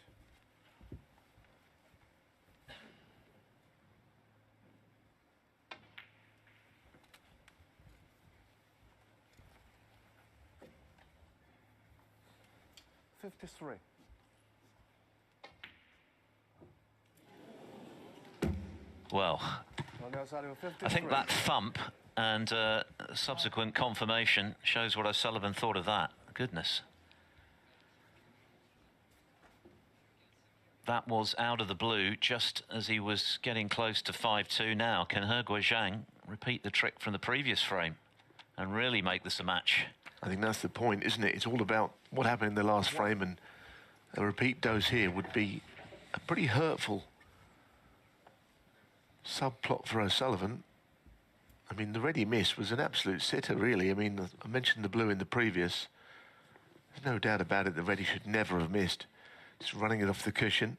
53. Well, Ronnie Sullivan, 53. I think that thump and subsequent confirmation shows what O'Sullivan thought of that. Goodness. That was out of the blue just as he was getting close to 5-2 now. Can Guoquang repeat the trick from the previous frame and really make this a match? I think that's the point, isn't it? It's all about what happened in the last frame, and a repeat dose here would be a pretty hurtful subplot for O'Sullivan. I mean, the ready miss was an absolute sitter, really. I mean, I mentioned the blue in the previous. There's no doubt about it, the ready should never have missed. Just running it off the cushion.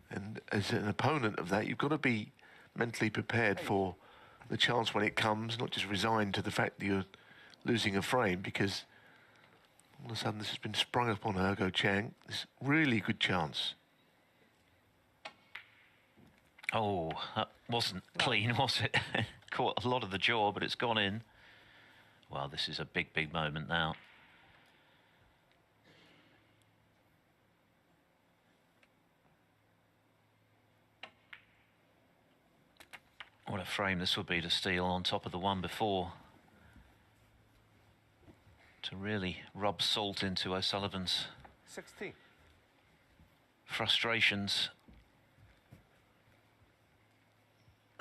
And as an opponent of that, you've got to be mentally prepared for the chance when it comes, not just resigned to the fact that you're losing a frame, because all of a sudden this has been sprung upon Guoquang. This really good chance. Oh, that wasn't clean, was it? Caught a lot of the jaw, but it's gone in. Well, this is a big, big moment now. What a frame this would be to steal on top of the one before. To really rub salt into O'Sullivan's 16. frustrations.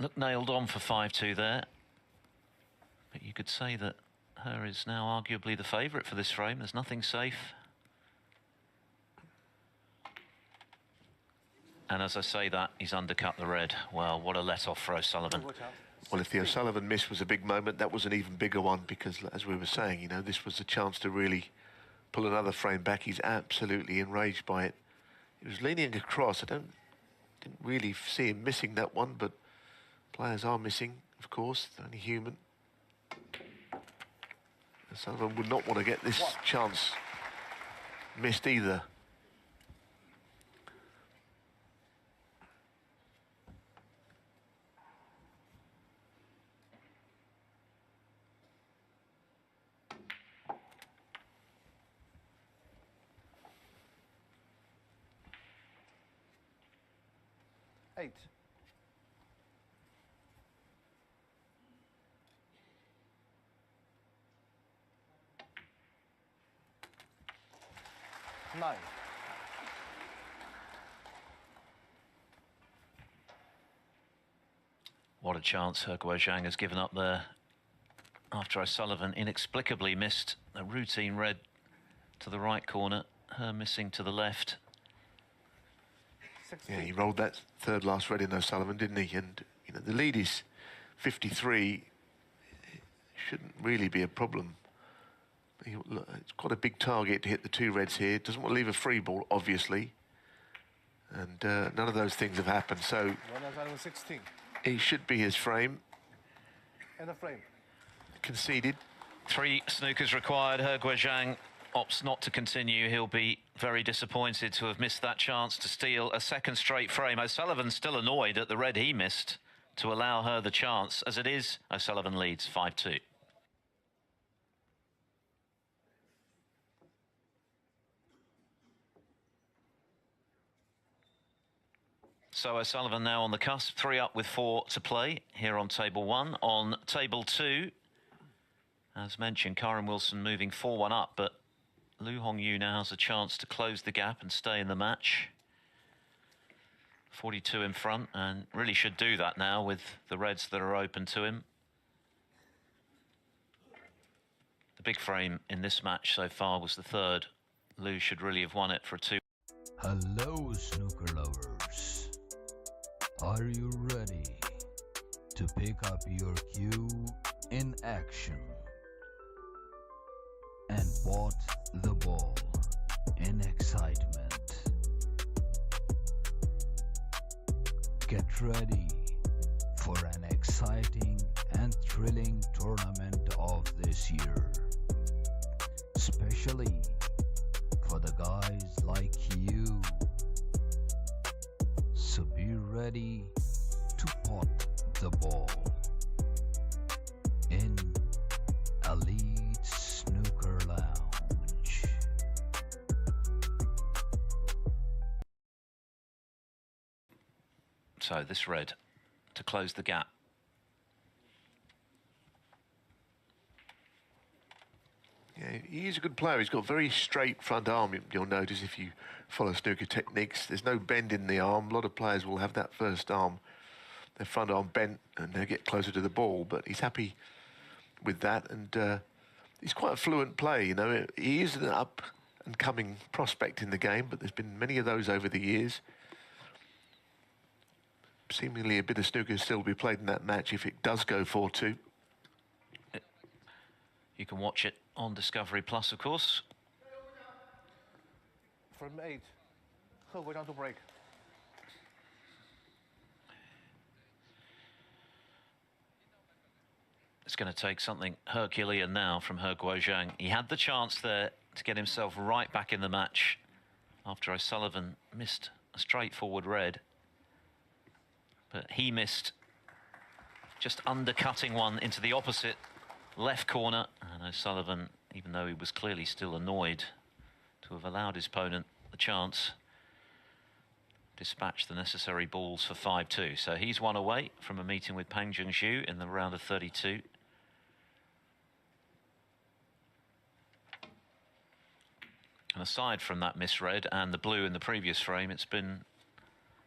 Looked nailed on for 5-2 there. But you could say that her is now arguably the favourite for this frame. There's nothing safe. And as I say that, he's undercut the red. Well, what a let-off for O'Sullivan. Well, if the O'Sullivan miss was a big moment, that was an even bigger one, because, as we were saying, you know, this was a chance to really pull another frame back. He's absolutely enraged by it. He was leaning across. I didn't really see him missing that one, but players are missing, of course. They're only human. Sullivan would not want to get this chance missed either. Eight. 9. What a chance Guoquang has given up there after O'Sullivan inexplicably missed a routine red to the right corner, her missing to the left. 16. Yeah, he rolled that third last red in O'Sullivan, didn't he? And, you know, the lead is 53. It shouldn't really be a problem. It's quite a big target to hit the two reds here. Doesn't want to leave a free ball, obviously. And none of those things have happened. So Ronnie Sullivan, 16. it should be his frame. And a frame. Conceded. 3 snookers required. Guoquang opts not to continue. He'll be very disappointed to have missed that chance to steal a second straight frame. O'Sullivan's still annoyed at the red he missed to allow her the chance. As it is, O'Sullivan leads 5-2. So O'Sullivan now on the cusp, 3 up with 4 to play here on table 1. On table 2, as mentioned, Karen Wilson moving 4-1 up, but Lu Hongyu now has a chance to close the gap and stay in the match. 42 in front, and really should do that now with the reds that are open to him. The big frame in this match so far was the third. Lu should really have won it for a 2. Hello, snooker lovers. Are you ready to pick up your cue in action and pot the ball in excitement? Get ready for an exciting and thrilling tournament of this year. especially for the guys like you. So be ready to pot the ball in Elite Snooker Lounge. So this red to close the gap. Yeah, he's a good player. He's got a very straight front arm. You'll notice if you follow snooker techniques, there's no bend in the arm. A lot of players will have that first arm, their front arm bent, and they get closer to the ball. But he's happy with that, and he's quite a fluent player. You know, he is an up and coming prospect in the game, but there's been many of those over the years. Seemingly a bit of snooker still to be played in that match if it does go 4-2. You can watch it on Discovery Plus, of course. Frame 8. Halfway down to break. It's going to take something Herculean now from Guoquang. He had the chance there to get himself right back in the match after Sullivan missed a straightforward red. But he missed, just undercutting one into the opposite left corner. And O'Sullivan, even though he was clearly still annoyed to have allowed his opponent the chance, dispatched the necessary balls for 5-2. So he's one away from a meeting with Pang Junxiu in the round of 32. And aside from that misread and the blue in the previous frame, it's been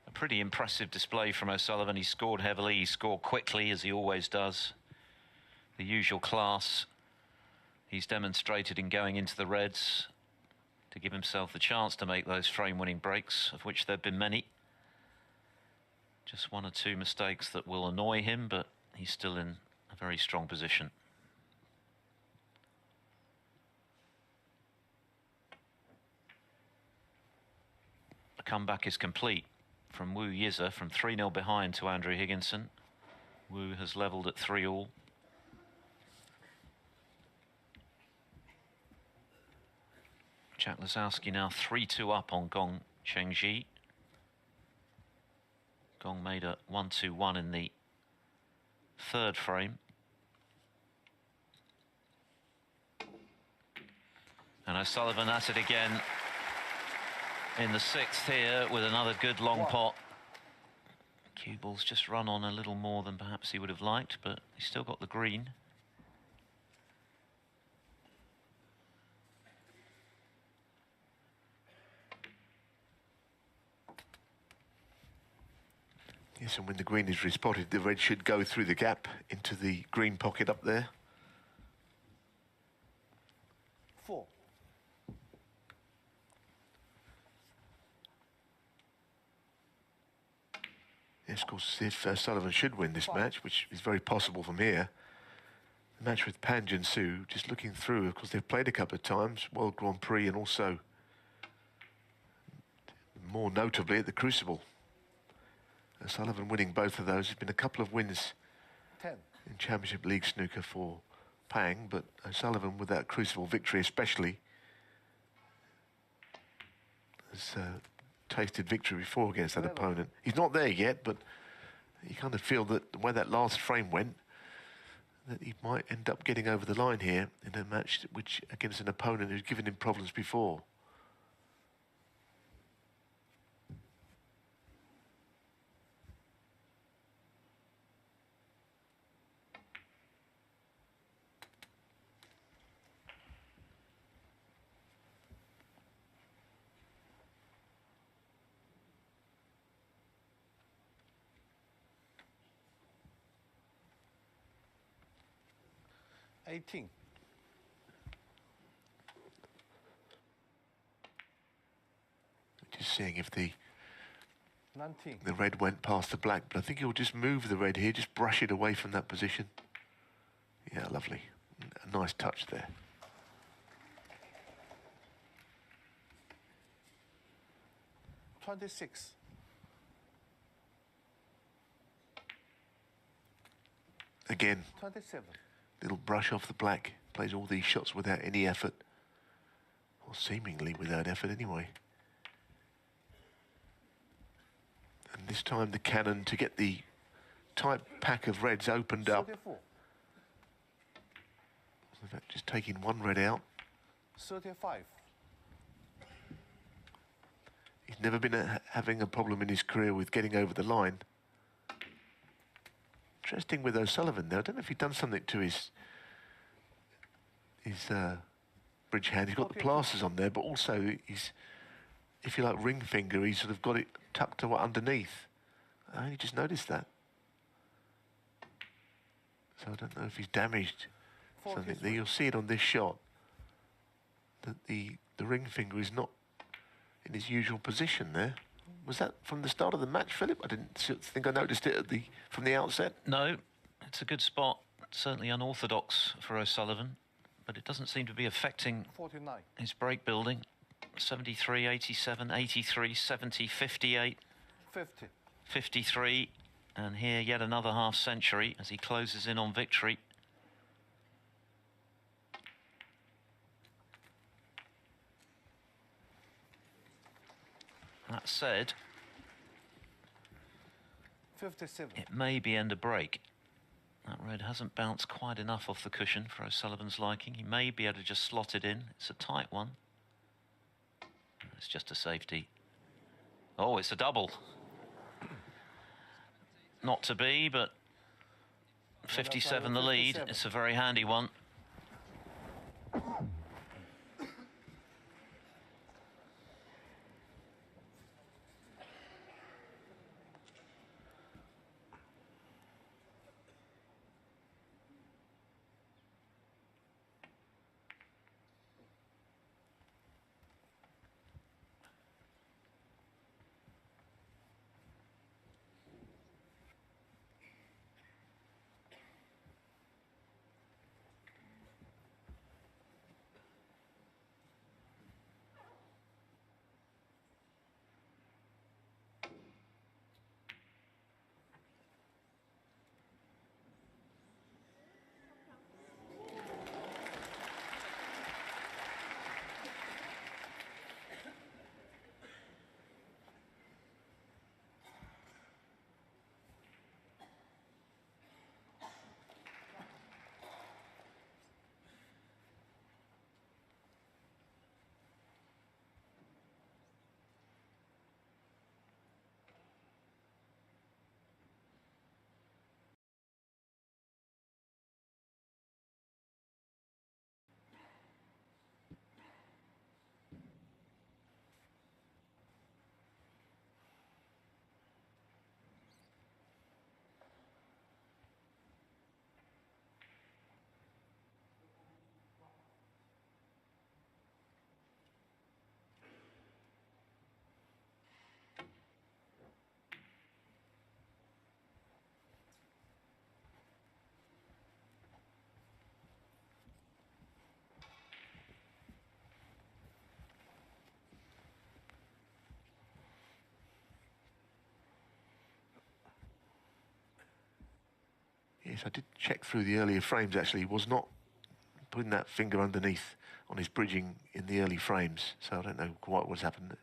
a pretty impressive display from O'Sullivan. He scored heavily, he scored quickly, as he always does. The usual class he's demonstrated in going into the reds to give himself the chance to make those frame-winning breaks, of which there have been many. Just one or two mistakes that will annoy him, but he's still in a very strong position. The comeback is complete from Wu Yize, from 3-0 behind to Andrew Higginson. Wu has levelled at 3-all. Jack Lazowski now 3-2 up on Gong Chengji. Gong made a 1-2-1 in the third frame. And O'Sullivan at it again in the sixth here with another good long pot. Cue ball's just run on a little more than perhaps he would have liked, but he's still got the green. Yes, and when the green is respotted, the red should go through the gap into the green pocket up there. 4. Yes, of course, if Sullivan should win this match, which is very possible from here, the match with Pang Junxiu, just looking through, of course, they've played a couple of times, World Grand Prix, and also, more notably, at the Crucible. Sullivan winning both of those. There's been a couple of wins 10. in Championship League snooker for Pang, but Sullivan with that Crucible victory especially has tasted victory before against that opponent. He's not there yet, but you kind of feel that the way that last frame went, that he might end up getting over the line here in a match which against an opponent who's given him problems before. $18. Just seeing if the 19. red went past the black, but I think he'll just move the red here, just brush it away from that position. Yeah, lovely. A nice touch there. $26. Again, 27. little brush off the black. Plays all these shots without any effort. Or seemingly without effort anyway. And this time the cannon to get the tight pack of reds opened up. 34. In fact, just taking one red out. 35. He's never been having a problem in his career with getting over the line. Interesting with O'Sullivan there. I don't know if he's done something to his bridge hand. He's got the plasters on there, but also he's, if you like, ring finger, he's sort of got it tucked underneath. I only just noticed that. So I don't know if he's damaged something there. You'll see it on this shot, that the ring finger is not in his usual position there. Was that from the start of the match, Philip? I didn't think I noticed it from the outset. No, it's a good spot. Certainly unorthodox for O'Sullivan, but it doesn't seem to be affecting 49. his break building. 73, 87, 83, 70, 58, 50. 53, and here yet another half century as he closes in on victory. That said, 57. it may be end of break. That red hasn't bounced quite enough off the cushion for O'Sullivan's liking. He may be able to just slot it in. It's a tight one. It's just a safety. Oh, it's a double. Not to be, but 57 the lead. 57. It's a very handy one. Yes, I did check through the earlier frames, actually. He was not putting that finger underneath on his bridging in the early frames, so I don't know quite what's happened.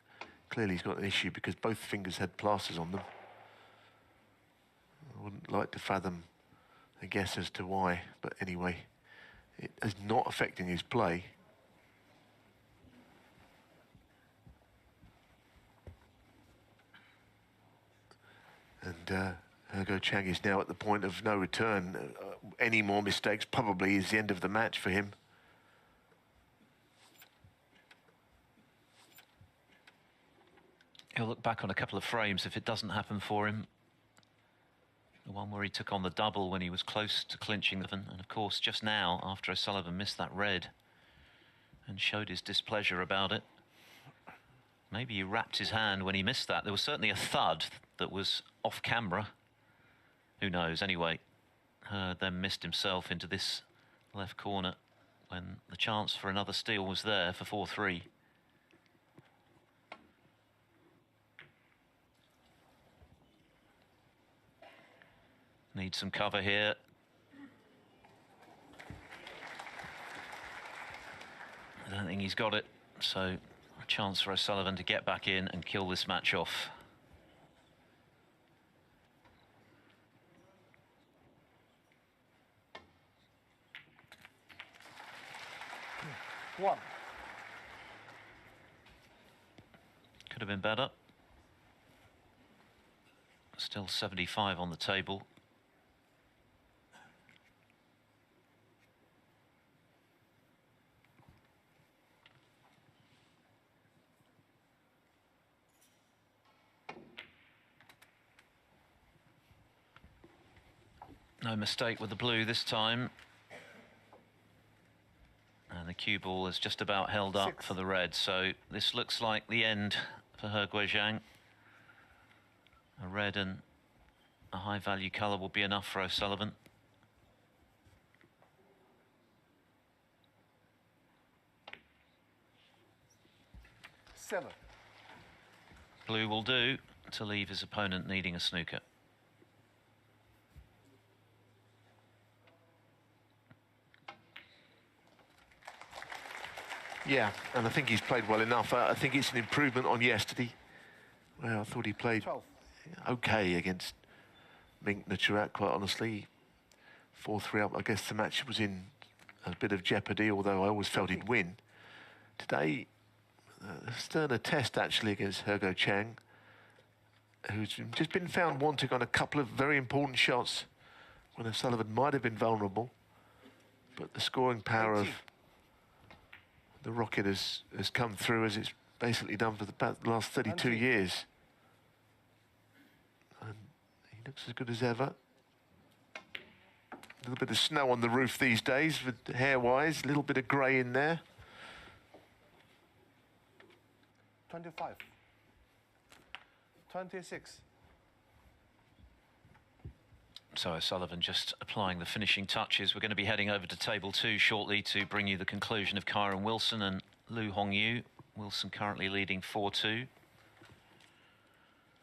Clearly he's got an issue because both fingers had plasters on them. I wouldn't like to fathom a guess as to why, but anyway, it is not affecting his play. And Guoquang is now at the point of no return. Any more mistakes probably is the end of the match for him. He'll look back on a couple of frames if it doesn't happen for him. The one where he took on the double when he was close to clinching the... And of course, just now, after O'Sullivan missed that red and showed his displeasure about it. Maybe he wrapped his hand when he missed that. There was certainly a thud that was off camera. Who knows? Anyway, then missed himself into this left corner when the chance for another steal was there for 4-3. Needs some cover here. I don't think he's got it. So a chance for O'Sullivan to get back in and kill this match off. One. Could have been better. Still 75 on the table. No mistake with the blue this time. And the cue ball is just about held up for the red. So this looks like the end for Guoquang. A red and a high value colour will be enough for O'Sullivan. Seven. Blue will do to leave his opponent needing a snooker. Yeah, and I think he's played well enough. I think it's an improvement on yesterday. Well, I thought he played 12. okay against Mink Naturat, quite honestly. 4-3 up. I guess the match was in a bit of jeopardy, although I always felt he'd win. Today, a sterner test, actually, against Guoquang, who's just been found wanting on a couple of very important shots when Sullivan might have been vulnerable. But the scoring power of the rocket has come through, as it's basically done for the last 32 years. And he looks as good as ever. A little bit of snow on the roof these days, with hair-wise, a little bit of grey in there. 25. 26. So O'Sullivan just applying the finishing touches. We're going to be heading over to table 2 shortly to bring you the conclusion of Kyron Wilson and Lu Hongyu. Wilson currently leading 4-2.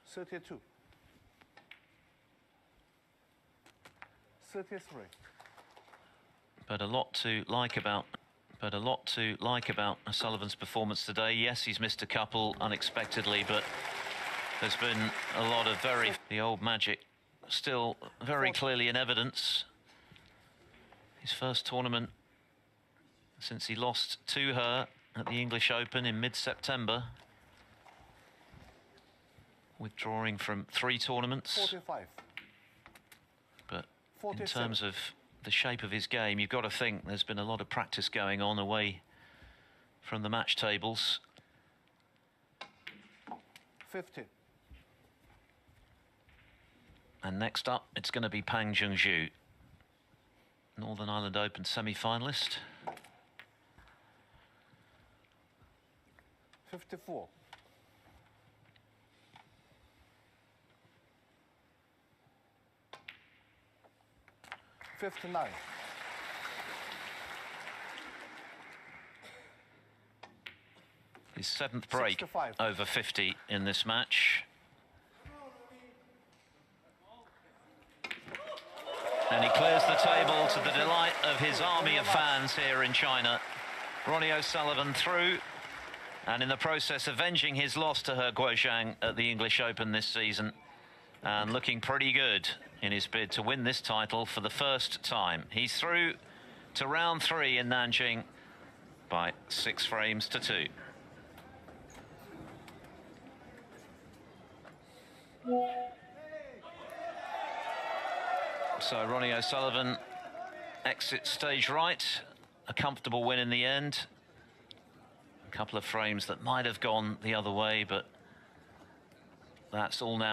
32. 33. But a lot to like about O'Sullivan's performance today. Yes, he's missed a couple unexpectedly, but there's been a lot of the old magic still very clearly in evidence. His first tournament since he lost to her at the English Open in mid-September, withdrawing from 3 tournaments. 45. But 47. in terms of the shape of his game, you've got to think there's been a lot of practice going on away from the match tables. 50. And next up, it's going to be Pang Junzhu, Northern Ireland Open semi-finalist. 54. 59. His 7th break 65. over 50 in this match. And he clears the table to the delight of his army of fans here in China. Ronnie O'Sullivan through, and in the process avenging his loss to Guoquang at the English Open this season, and looking pretty good in his bid to win this title for the first time. He's through to round 3 in Nanjing by 6 frames to 2. So Ronnie O'Sullivan exits stage right. A comfortable win in the end. A couple of frames that might have gone the other way, but that's all now.